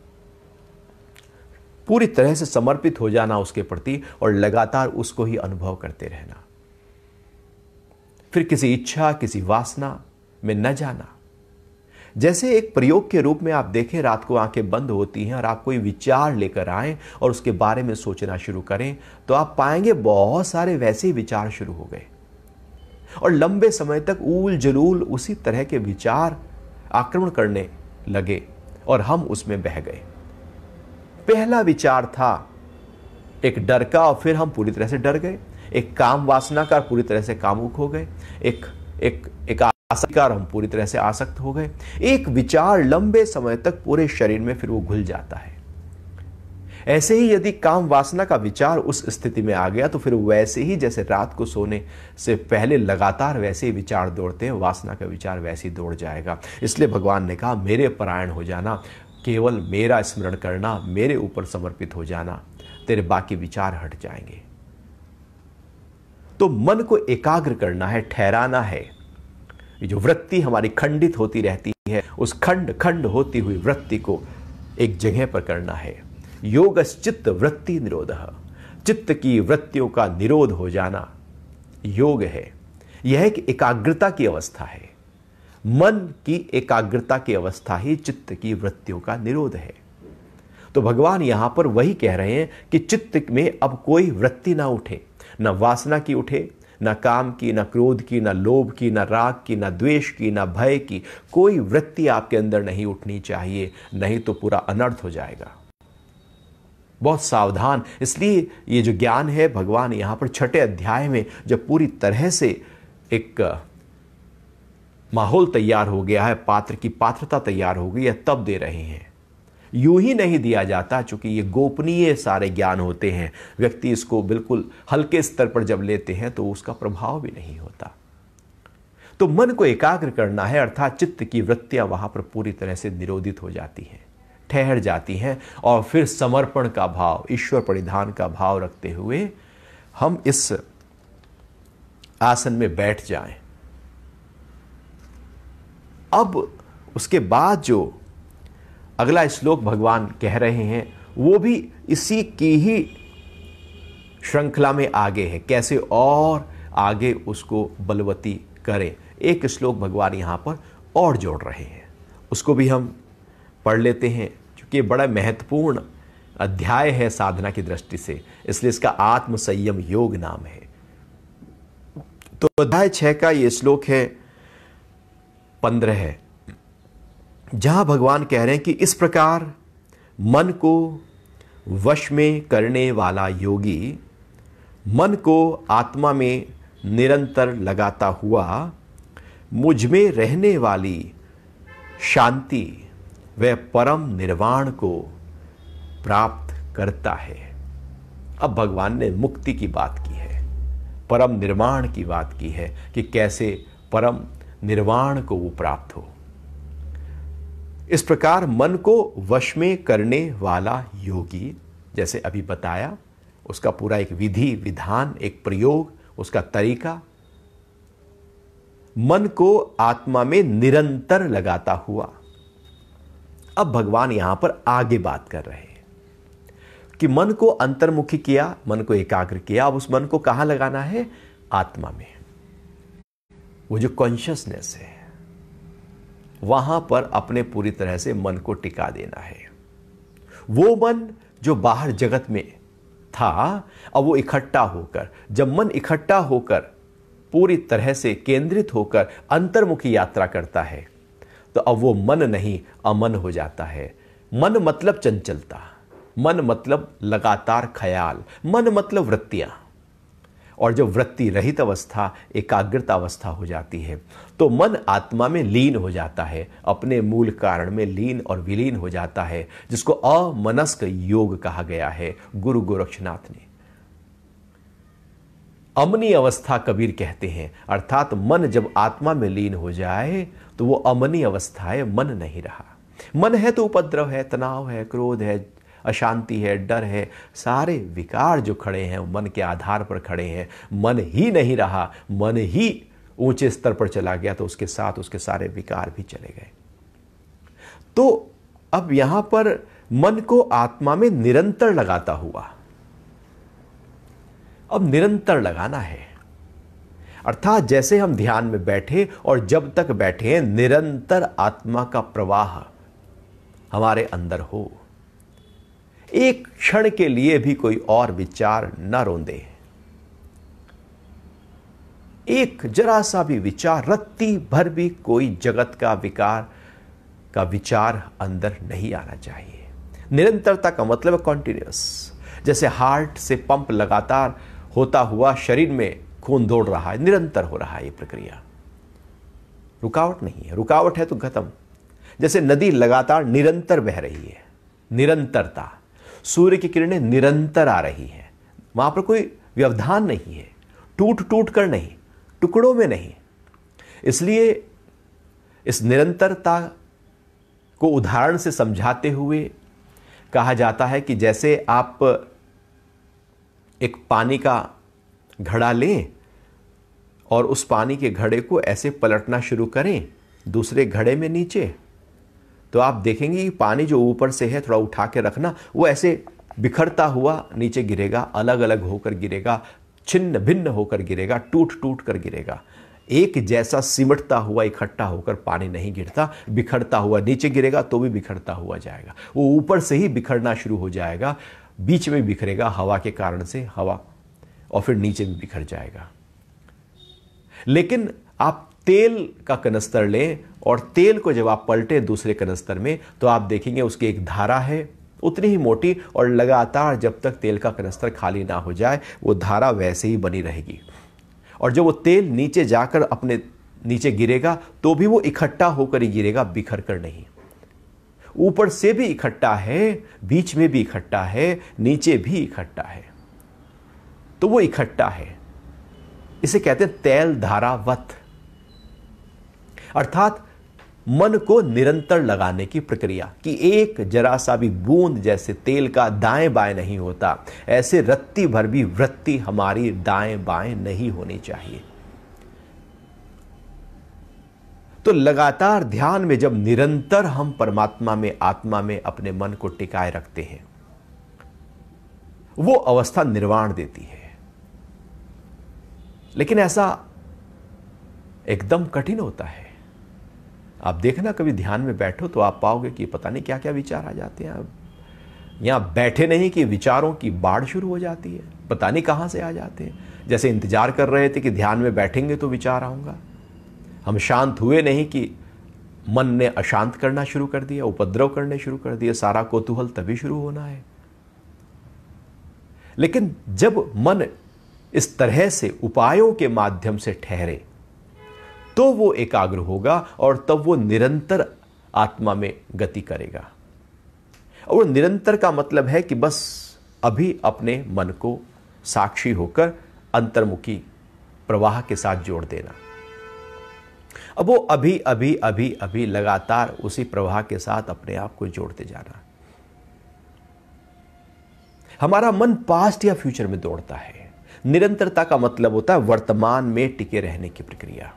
पूरी तरह से समर्पित हो जाना उसके प्रति और लगातार उसको ही अनुभव करते रहना। फिर किसी इच्छा, किसी वासना में न जाना। जैसे एक प्रयोग के रूप में आप देखें, रात को आंखें बंद होती हैं और आप कोई विचार लेकर आए और उसके बारे में सोचना शुरू करें, तो आप पाएंगे बहुत सारे वैसे ही विचार शुरू हो गए और लंबे समय तक ऊल जलूल उसी तरह के विचार आक्रमण करने लगे और हम उसमें बह गए। पहला विचार था एक डर का और फिर हम पूरी तरह से डर गए, एक काम वासना का पूरी तरह से कामुक हो गए, एक आसक्ति का हम पूरी तरह से आसक्त हो गए। एक विचार लंबे समय तक पूरे शरीर में फिर वो घुल जाता है। ऐसे ही यदि काम वासना का विचार उस स्थिति में आ गया तो फिर वैसे ही जैसे रात को सोने से पहले लगातार वैसे ही विचार दौड़ते हैं, वासना का विचार वैसे ही दौड़ जाएगा। इसलिए भगवान ने कहा मेरे परायण हो जाना, केवल मेरा स्मरण करना, मेरे ऊपर समर्पित हो जाना, तेरे बाकी विचार हट जाएंगे। तो मन को एकाग्र करना है, ठहराना है। ये जो वृत्ति हमारी खंडित होती रहती है, उस खंड खंड होती हुई वृत्ति को एक जगह पर करना है। योगश्चित्त वृत्ति निरोधः, चित्त की वृत्तियों का निरोध हो जाना योग है। यह एक एकाग्रता की अवस्था है। मन की एकाग्रता की अवस्था ही चित्त की वृत्तियों का निरोध है। तो भगवान यहां पर वही कह रहे हैं कि चित्त में अब कोई वृत्ति ना उठे, न वासना की उठे, न काम की, न क्रोध की, न लोभ की, न राग की, न द्वेष की, न भय की। कोई वृत्ति आपके अंदर नहीं उठनी चाहिए, नहीं तो पूरा अनर्थ हो जाएगा। बहुत सावधान। इसलिए ये जो ज्ञान है भगवान यहां पर छठे अध्याय में जब पूरी तरह से एक माहौल तैयार हो गया है, पात्र की पात्रता तैयार हो गई है, तब दे रहे हैं। यूं ही नहीं दिया जाता, चूंकि ये गोपनीय सारे ज्ञान होते हैं। व्यक्ति इसको बिल्कुल हल्के स्तर पर जब लेते हैं तो उसका प्रभाव भी नहीं होता। तो मन को एकाग्र करना है, अर्थात चित्त की वृत्तियां वहां पर पूरी तरह से निरोधित हो जाती हैं, ठहर जाती हैं और फिर समर्पण का भाव, ईश्वर परिधान का भाव रखते हुए हम इस आसन में बैठ जाएं। अब उसके बाद जो अगला श्लोक भगवान कह रहे हैं वो भी इसी की ही श्रृंखला में आगे है, कैसे और आगे उसको बलवती करें। एक श्लोक भगवान यहां पर और जोड़ रहे हैं, उसको भी हम पढ़ लेते हैं, क्योंकि बड़ा महत्वपूर्ण अध्याय है साधना की दृष्टि से, इसलिए इसका आत्म संयम योग नाम है। तो अध्याय 6 का ये श्लोक है 15 है, जहां भगवान कह रहे हैं कि इस प्रकार मन को वश में करने वाला योगी मन को आत्मा में निरंतर लगाता हुआ मुझ में रहने वाली शांति व परम निर्वाण को प्राप्त करता है। अब भगवान ने मुक्ति की बात की है, परम निर्वाण की बात की है कि कैसे परम निर्वाण को वो प्राप्त हो। इस प्रकार मन को वश में करने वाला योगी, जैसे अभी बताया, उसका पूरा एक विधि विधान, एक प्रयोग, उसका तरीका, मन को आत्मा में निरंतर लगाता हुआ। अब भगवान यहां पर आगे बात कर रहे हैं कि मन को अंतर्मुखी किया, मन को एकाग्र किया, अब उस मन को कहां लगाना है? आत्मा में। वो जो कॉन्शियसनेस है वहां पर अपने पूरी तरह से मन को टिका देना है। वो मन जो बाहर जगत में था, अब वो इकट्ठा होकर, जब मन इकट्ठा होकर पूरी तरह से केंद्रित होकर अंतर्मुखी यात्रा करता है तो अब वो मन नहीं अमन हो जाता है। मन मतलब चंचलता, मन मतलब लगातार ख्याल, मन मतलब वृत्तियां। और जब वृत्ति रहित अवस्था, एकाग्रता अवस्था हो जाती है तो मन आत्मा में लीन हो जाता है, अपने मूल कारण में लीन और विलीन हो जाता है, जिसको अमनस्क योग कहा गया है गुरु गोरक्षनाथ ने। अमनी अवस्था कबीर कहते हैं, अर्थात मन जब आत्मा में लीन हो जाए तो वो अमनी अवस्था है, मन नहीं रहा। मन है तो उपद्रव है, तनाव है, क्रोध है, अशांति है, डर है, सारे विकार जो खड़े हैं मन के आधार पर खड़े हैं। मन ही नहीं रहा, मन ही ऊंचे स्तर पर चला गया तो उसके साथ उसके सारे विकार भी चले गए। तो अब यहां पर मन को आत्मा में निरंतर लगाता हुआ, अब निरंतर लगाना है, अर्थात जैसे हम ध्यान में बैठे और जब तक बैठे हैं निरंतर आत्मा का प्रवाह हमारे अंदर हो, एक क्षण के लिए भी कोई और विचार न रोंदे, एक जरा सा भी विचार, रत्ती भर भी कोई जगत का विकार का विचार अंदर नहीं आना चाहिए। निरंतरता का मतलब है कॉन्टिन्यूअस, जैसे हार्ट से पंप लगातार होता हुआ शरीर में खून दौड़ रहा है, निरंतर हो रहा है ये प्रक्रिया, रुकावट नहीं है। रुकावट है तो खत्म। जैसे नदी लगातार निरंतर बह रही है, निरंतरता, सूर्य की किरणें निरंतर आ रही हैं, वहां पर कोई व्यवधान नहीं है, टूट टूट कर नहीं, टुकड़ों में नहीं। इसलिए इस निरंतरता को उदाहरण से समझाते हुए कहा जाता है कि जैसे आप एक पानी का घड़ा लें और उस पानी के घड़े को ऐसे पलटना शुरू करें दूसरे घड़े में नीचे, तो आप देखेंगे कि पानी जो ऊपर से है थोड़ा उठा के रखना, वो ऐसे बिखरता हुआ नीचे गिरेगा, अलग अलग होकर गिरेगा, छिन्न भिन्न होकर गिरेगा, टूट टूट कर गिरेगा। एक जैसा सिमटता हुआ इकट्ठा होकर पानी नहीं गिरता, बिखरता हुआ नीचे गिरेगा तो भी बिखरता हुआ जाएगा। वो ऊपर से ही बिखरना शुरू हो जाएगा, बीच में बिखरेगा हवा के कारण से, हवा, और फिर नीचे भी बिखर जाएगा। लेकिन आप तेल का कनस्तर लें और तेल को जब आप पलटे दूसरे कनस्तर में, तो आप देखेंगे उसकी एक धारा है उतनी ही मोटी, और लगातार जब तक तेल का कनस्तर खाली ना हो जाए वो धारा वैसे ही बनी रहेगी। और जब वो तेल नीचे जाकर अपने नीचे गिरेगा तो भी वो इकट्ठा होकर ही गिरेगा, बिखर कर नहीं। ऊपर से भी इकट्ठा है, बीच में भी इकट्ठा है, नीचे भी इकट्ठा है, तो वो इकट्ठा है। इसे कहते हैं तेल धारावत, अर्थात मन को निरंतर लगाने की प्रक्रिया, कि एक जरा सा भी बूंद जैसे तेल का दाएं बाएं नहीं होता, ऐसे रत्ती भर भी वृत्ति हमारी दाएं बाएं नहीं होनी चाहिए। तो लगातार ध्यान में जब निरंतर हम परमात्मा में, आत्मा में अपने मन को टिकाए रखते हैं, वो अवस्था निर्वाण देती है। लेकिन ऐसा एकदम कठिन होता है। आप देखना कभी ध्यान में बैठो तो आप पाओगे कि पता नहीं क्या क्या विचार आ जाते हैं। यहां बैठे नहीं कि विचारों की बाढ़ शुरू हो जाती है, पता नहीं कहां से आ जाते हैं। जैसे इंतजार कर रहे थे कि ध्यान में बैठेंगे तो विचार आऊंगा, हम शांत हुए नहीं कि मन ने अशांत करना शुरू कर दिया, उपद्रव करने शुरू कर दिया। सारा कौतूहल तभी शुरू होना है। लेकिन जब मन इस तरह से उपायों के माध्यम से ठहरे तो वो एकाग्र होगा और तब वो निरंतर आत्मा में गति करेगा। और निरंतर का मतलब है कि बस अभी अपने मन को साक्षी होकर अंतर्मुखी प्रवाह के साथ जोड़ देना। अब वो अभी अभी अभी अभी लगातार उसी प्रवाह के साथ अपने आप को जोड़ते जाना। हमारा मन पास्ट या फ्यूचर में दौड़ता है। निरंतरता का मतलब होता है वर्तमान में टिके रहने की प्रक्रिया।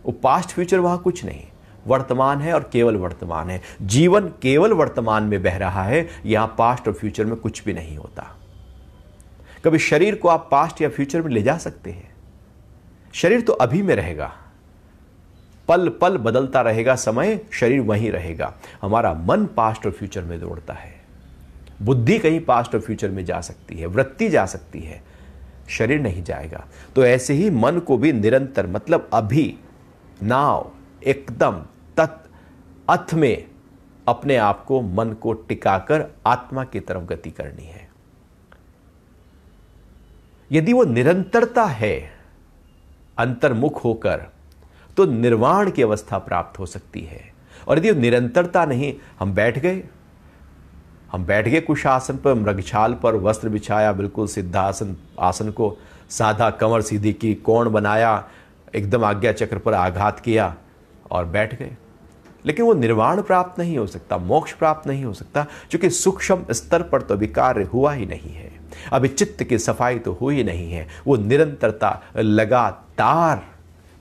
वो पास्ट फ्यूचर वहां कुछ नहीं, वर्तमान है और केवल वर्तमान है। जीवन केवल वर्तमान में बह रहा है, यहां पास्ट और फ्यूचर में कुछ भी नहीं होता। कभी शरीर को आप पास्ट या फ्यूचर में ले जा सकते हैं, शरीर तो अभी में रहेगा, पल पल बदलता रहेगा समय, शरीर वहीं रहेगा। हमारा मन पास्ट और फ्यूचर में दौड़ता है। बुद्धि कहीं पास्ट और फ्यूचर में जा सकती है, वृत्ति जा सकती है, शरीर नहीं जाएगा। तो ऐसे ही मन को भी निरंतर, मतलब अभी, नाव, एकदम अथ में अपने आप को, मन को टिकाकर आत्मा की तरफ गति करनी है। यदि वो निरंतरता है अंतर्मुख होकर, तो निर्वाण की अवस्था प्राप्त हो सकती है। और यदि निरंतरता नहीं, हम बैठ गए, हम बैठ गए कुश आसन पर, मृगछाल पर वस्त्र बिछाया, बिल्कुल सिद्धासन आसन को साधा, कमर सीधी की, कोण बनाया, एकदम आज्ञा चक्र पर आघात किया और बैठ गए। लेकिन वो निर्वाण प्राप्त नहीं हो सकता, मोक्ष प्राप्त नहीं हो सकता, क्योंकि सूक्ष्म स्तर पर तो अभी कार्य हुआ ही नहीं है, अभी चित्त की सफाई तो हुई नहीं है। वो निरंतरता, लगातार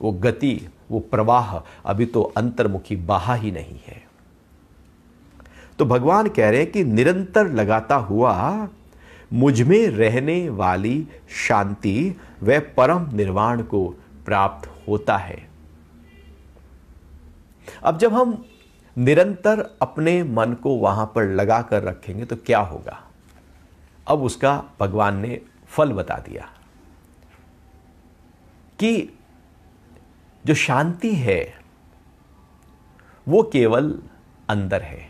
वो गति, वो प्रवाह अभी तो अंतर्मुखी बहा ही नहीं है। तो भगवान कह रहे हैं कि निरंतर लगाता हुआ मुझ में रहने वाली शांति व परम निर्वाण को प्राप्त होता है। अब जब हम निरंतर अपने मन को वहां पर लगा कर रखेंगे तो क्या होगा? अब उसका भगवान ने फल बता दिया कि जो शांति है वो केवल अंदर है,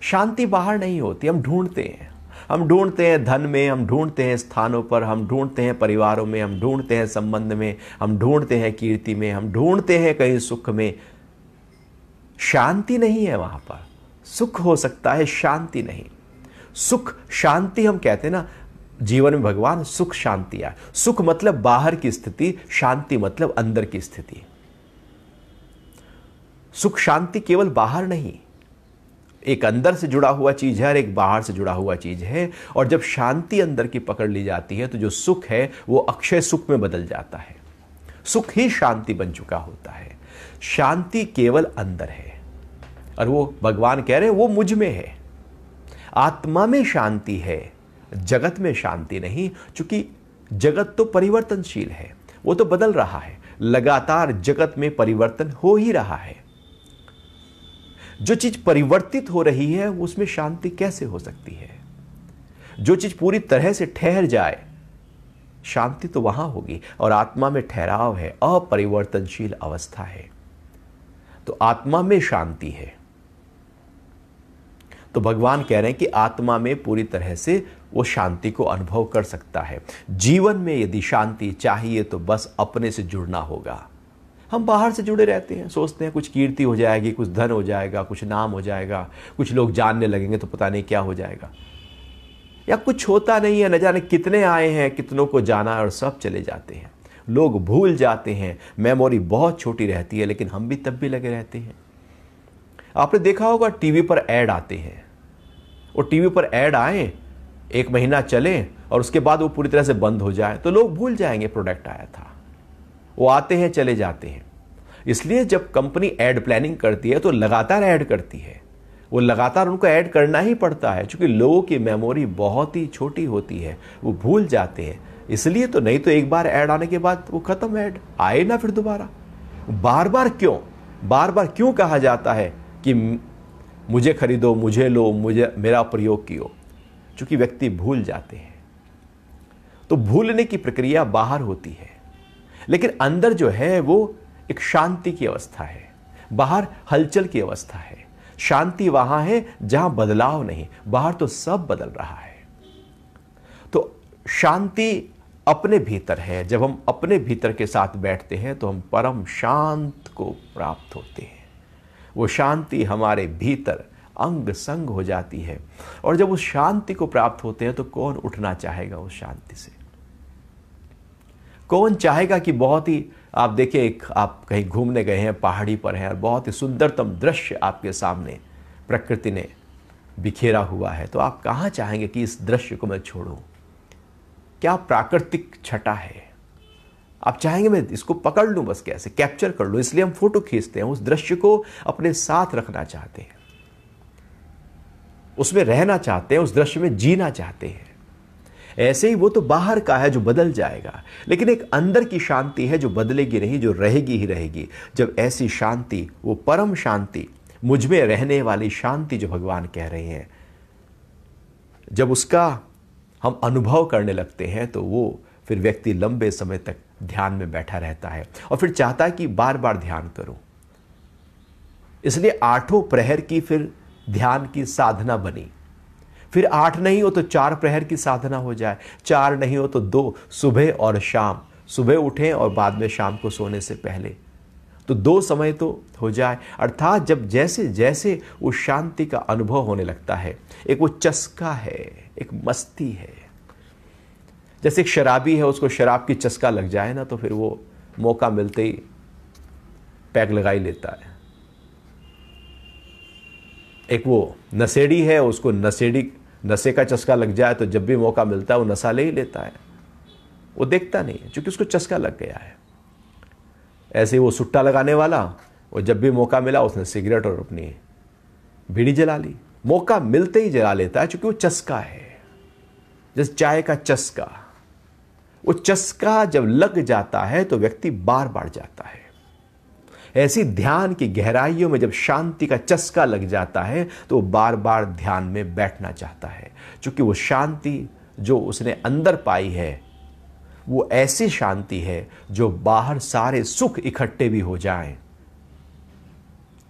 शांति बाहर नहीं होती। हम ढूंढते हैं धन में, हम ढूंढते हैं स्थानों पर, हम ढूंढते हैं परिवारों में, हम ढूंढते हैं संबंध में, हम ढूंढते हैं कीर्ति में, हम ढूंढते हैं कहीं सुख में। शांति नहीं है वहां पर। सुख हो सकता है, शांति नहीं। सुख शांति हम कहते हैं ना, जीवन में भगवान सुख शांति है। सुख मतलब बाहर की स्थिति, शांति मतलब अंदर की स्थिति। सुख शांति केवल बाहर नहीं, एक अंदर से जुड़ा हुआ चीज है और एक बाहर से जुड़ा हुआ चीज है। और जब शांति अंदर की पकड़ ली जाती है तो जो सुख है वो अक्षय सुख में बदल जाता है। सुख ही शांति बन चुका होता है। शांति केवल अंदर है और वो भगवान कह रहे हैं वो मुझ में है। आत्मा में शांति है, जगत में शांति नहीं, क्योंकि जगत तो परिवर्तनशील है, वो तो बदल रहा है। लगातार जगत में परिवर्तन हो ही रहा है। जो चीज परिवर्तित हो रही है उसमें शांति कैसे हो सकती है? जो चीज पूरी तरह से ठहर जाए, शांति तो वहां होगी। और आत्मा में ठहराव है, अपरिवर्तनशील अवस्था है, तो आत्मा में शांति है। तो भगवान कह रहे हैं कि आत्मा में पूरी तरह से वो शांति को अनुभव कर सकता है। जीवन में यदि शांति चाहिए तो बस अपने से जुड़ना होगा। हम बाहर से जुड़े रहते हैं, सोचते हैं कुछ कीर्ति हो जाएगी, कुछ धन हो जाएगा, कुछ नाम हो जाएगा, कुछ लोग जानने लगेंगे तो पता नहीं क्या हो जाएगा, या कुछ होता नहीं है, न जाने कितने आए हैं, कितनों को जाना और सब चले जाते हैं। लोग भूल जाते हैं, मेमोरी बहुत छोटी रहती है, लेकिन हम भी तब भी लगे रहते हैं। आपने देखा होगा टीवी पर ऐड आते हैं, वो टीवी पर ऐड आए, एक महीना चले और उसके बाद वो पूरी तरह से बंद हो जाए तो लोग भूल जाएंगे प्रोडक्ट आया था। वो आते हैं चले जाते हैं। इसलिए जब कंपनी ऐड प्लानिंग करती है तो लगातार ऐड करती है, वो लगातार उनको ऐड करना ही पड़ता है, क्योंकि लोगों की मेमोरी बहुत ही छोटी होती है, वो भूल जाते हैं। इसलिए तो, नहीं तो एक बार ऐड आने के बाद वो खत्म, ऐड आए ना फिर दोबारा। बार बार क्यों कहा जाता है कि मुझे खरीदो, मुझे लो, मुझे मेरा प्रयोग कियो? क्योंकि व्यक्ति भूल जाते हैं। तो भूलने की प्रक्रिया बाहर होती है, लेकिन अंदर जो है वो एक शांति की अवस्था है, बाहर हलचल की अवस्था है। शांति वहां है जहां बदलाव नहीं, बाहर तो सब बदल रहा है। तो शांति अपने भीतर है। जब हम अपने भीतर के साथ बैठते हैं तो हम परम शांत को प्राप्त होते हैं। वो शांति हमारे भीतर अंग संग हो जाती है। और जब उस शांति को प्राप्त होते हैं तो कौन उठना चाहेगा उस शांति से? कौन चाहेगा कि बहुत ही, आप देखिए, आप कहीं घूमने गए हैं, पहाड़ी पर हैं और बहुत ही सुंदरतम दृश्य आपके सामने प्रकृति ने बिखेरा हुआ है, तो आप कहाँ चाहेंगे कि इस दृश्य को मैं छोड़ूं? क्या प्राकृतिक छटा है, आप चाहेंगे मैं इसको पकड़ लूं, बस कैसे कैप्चर कर लूं। इसलिए हम फोटो खींचते हैं, उस दृश्य को अपने साथ रखना चाहते हैं, उसमें रहना चाहते हैं, उस दृश्य में जीना चाहते हैं। ऐसे ही वो तो बाहर का है जो बदल जाएगा, लेकिन एक अंदर की शांति है जो बदलेगी नहीं, जो रहेगी ही रहेगी। जब ऐसी शांति, वो परम शांति, मुझ में रहने वाली शांति जो भगवान कह रहे हैं, जब उसका हम अनुभव करने लगते हैं तो वो फिर व्यक्ति लंबे समय तक ध्यान में बैठा रहता है और फिर चाहता है कि बार बार ध्यान करूं। इसलिए 8 प्रहर की फिर ध्यान की साधना बनी। फिर 8 नहीं हो तो 4 प्रहर की साधना हो जाए, 4 नहीं हो तो 2, सुबह और शाम। सुबह उठें और बाद में शाम को सोने से पहले तो 2 समय तो हो जाए। अर्थात जब जैसे जैसे उस शांति का अनुभव होने लगता है, एक वो चस्का है, एक मस्ती है। जैसे एक शराबी है, उसको शराब की चस्का लग जाए ना, तो फिर वो मौका मिलते ही पैक लगा ही लेता है। एक वो नशेड़ी है, उसको नशे का चस्का लग जाए तो जब भी मौका मिलता है वो नशा ले ही लेता है, वो देखता नहीं है, क्योंकि उसको चस्का लग गया है। ऐसे ही वो सुट्टा लगाने वाला, वो जब भी मौका मिला उसने सिगरेट और अपनी बीड़ी जला ली, मौका मिलते ही जला लेता है, क्योंकि वो चस्का है। जैसे चाय का चस्का, वो चस्का जब लग जाता है तो व्यक्ति बार बार जाता है। ऐसी ध्यान की गहराइयों में जब शांति का चस्का लग जाता है तो वो बार बार ध्यान में बैठना चाहता है, क्योंकि वो शांति जो उसने अंदर पाई है वो ऐसी शांति है जो बाहर सारे सुख इकट्ठे भी हो जाएं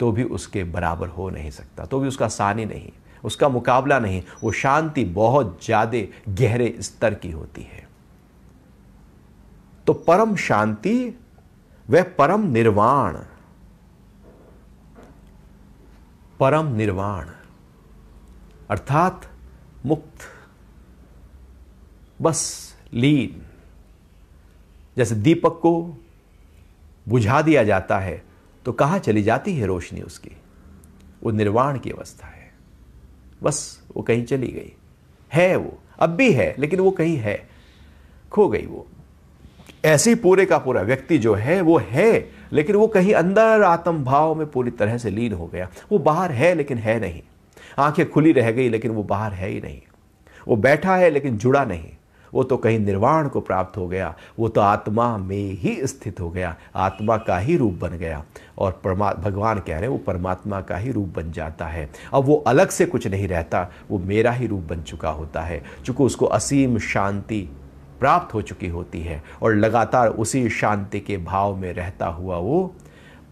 तो भी उसके बराबर हो नहीं सकता, तो भी उसका सानी नहीं, उसका मुकाबला नहीं। वो शांति बहुत ज्यादा गहरे स्तर की होती है। तो परम शांति वह परम निर्वाण, परम निर्वाण अर्थात मुक्त, बस लीन। जैसे दीपक को बुझा दिया जाता है तो कहां चली जाती है रोशनी उसकी? वो निर्वाण की अवस्था है, बस वो कहीं चली गई है, वो अब भी है लेकिन वो कहीं है, खो गई वो। ऐसे ही पूरे का पूरा व्यक्ति जो है वो है, लेकिन वो कहीं अंदर आत्म भाव में पूरी तरह से लीन हो गया। वो बाहर है लेकिन है नहीं, आंखें खुली रह गई लेकिन वो बाहर है ही नहीं। वो बैठा है लेकिन जुड़ा नहीं, वो तो कहीं निर्वाण को प्राप्त हो गया, वो तो आत्मा में ही स्थित हो गया, आत्मा का ही रूप बन गया। और भगवान कह रहे हैं वो परमात्मा का ही रूप बन जाता है। अब वो अलग से कुछ नहीं रहता, वो मेरा ही रूप बन चुका होता है, चूंकि उसको असीम शांति प्राप्त हो चुकी होती है और लगातार उसी शांति के भाव में रहता हुआ वो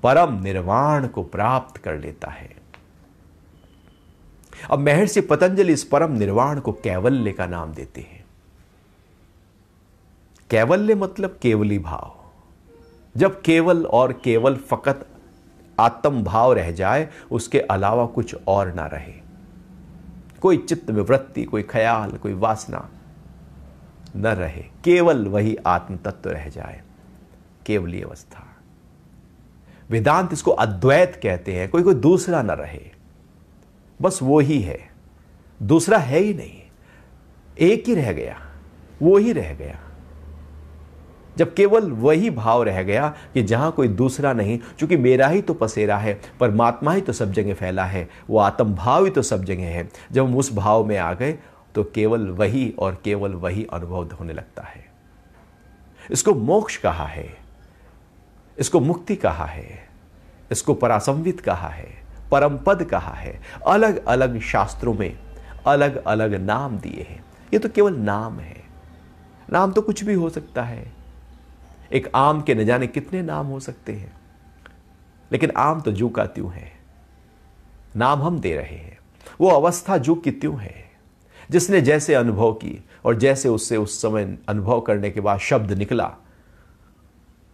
परम निर्वाण को प्राप्त कर लेता है। अब महर्षि पतंजलि इस परम निर्वाण को कैवल्य का नाम देते हैं। कैवल्य मतलब केवली भाव। जब केवल और केवल फकत आत्म भाव रह जाए, उसके अलावा कुछ और ना रहे, कोई चित्त में वृत्ति, कोई ख्याल, कोई वासना न रहे, केवल वही आत्म तत्व रह जाए, केवली अवस्था। वेदांत इसको अद्वैत कहते हैं, कोई दूसरा न रहे, बस वो ही है, दूसरा है ही नहीं, एक ही रह गया, वो ही रह गया। जब केवल वही भाव रह गया कि जहां कोई दूसरा नहीं, क्योंकि मेरा ही तो पसेरा है, परमात्मा ही तो सब जगह फैला है, वो आत्म भाव ही तो सब जगह है। जब हम उस भाव में आ गए तो केवल वही और केवल वही अनुभव होने लगता है। इसको मोक्ष कहा है, इसको मुक्ति कहा है, इसको परासंवित कहा है, परम पद कहा है। अलग अलग शास्त्रों में अलग अलग नाम दिए हैं। ये तो केवल नाम है, नाम तो कुछ भी हो सकता है। एक आम के न जाने कितने नाम हो सकते हैं, लेकिन आम तो जू का त्यों है, नाम हम दे रहे हैं। वो अवस्था जू की त्यों है, जिसने जैसे अनुभव की और जैसे उससे उस समय अनुभव करने के बाद शब्द निकला,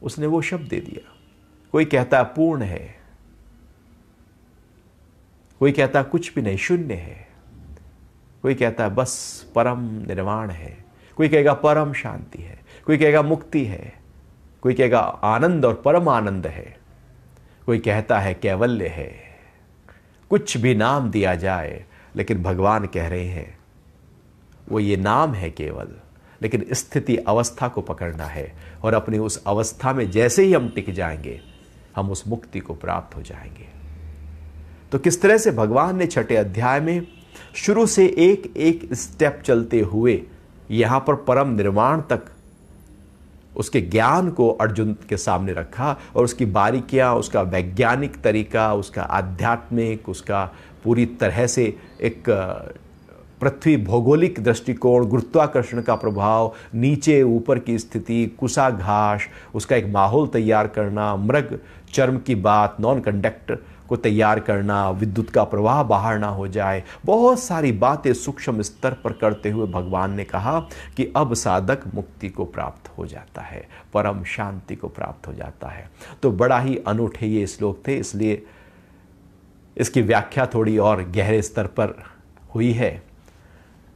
उसने वो शब्द दे दिया। कोई कहता है पूर्ण है, कोई कहता है कुछ भी नहीं, शून्य है, कोई कहता है बस परम निर्वाण है, कोई कहेगा परम शांति है, कोई कहेगा मुक्ति है, कोई कहेगा आनंद और परम आनंद है, कोई कहता है कैवल्य है। कुछ भी नाम दिया जाए, लेकिन भगवान कह रहे हैं वो ये नाम है केवल, लेकिन स्थिति अवस्था को पकड़ना है, और अपनी उस अवस्था में जैसे ही हम टिक जाएंगे, हम उस मुक्ति को प्राप्त हो जाएंगे। तो किस तरह से भगवान ने 6ठे अध्याय में शुरू से एक एक स्टेप चलते हुए यहां पर परम निर्वाण तक उसके ज्ञान को अर्जुन के सामने रखा, और उसकी बारीकियां, उसका वैज्ञानिक तरीका, उसका आध्यात्मिक, उसका पूरी तरह से एक पृथ्वी भौगोलिक दृष्टिकोण, गुरुत्वाकर्षण का प्रभाव, नीचे ऊपर की स्थिति, कुशाघास, उसका एक माहौल तैयार करना, मृग चर्म की बात, नॉन कंडक्टर, को तैयार करना, विद्युत का प्रवाह बाहर ना हो जाए, बहुत सारी बातें सूक्ष्म स्तर पर करते हुए भगवान ने कहा कि अब साधक मुक्ति को प्राप्त हो जाता है, परम शांति को प्राप्त हो जाता है। तो बड़ा ही अनूठे ये श्लोक थे, इसलिए इसकी व्याख्या थोड़ी और गहरे स्तर पर हुई है।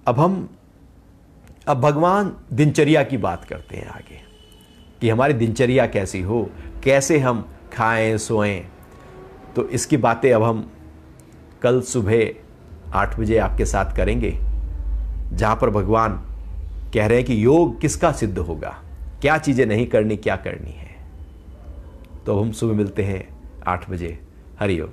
अब भगवान दिनचर्या की बात करते हैं आगे, कि हमारी दिनचर्या कैसी हो, कैसे हम खाएं सोएं। तो इसकी बातें अब हम कल सुबह 8 बजे आपके साथ करेंगे, जहां पर भगवान कह रहे हैं कि योग किसका सिद्ध होगा, क्या चीजें नहीं करनी, क्या करनी है। तो हम सुबह मिलते हैं 8 बजे। हरि ओम।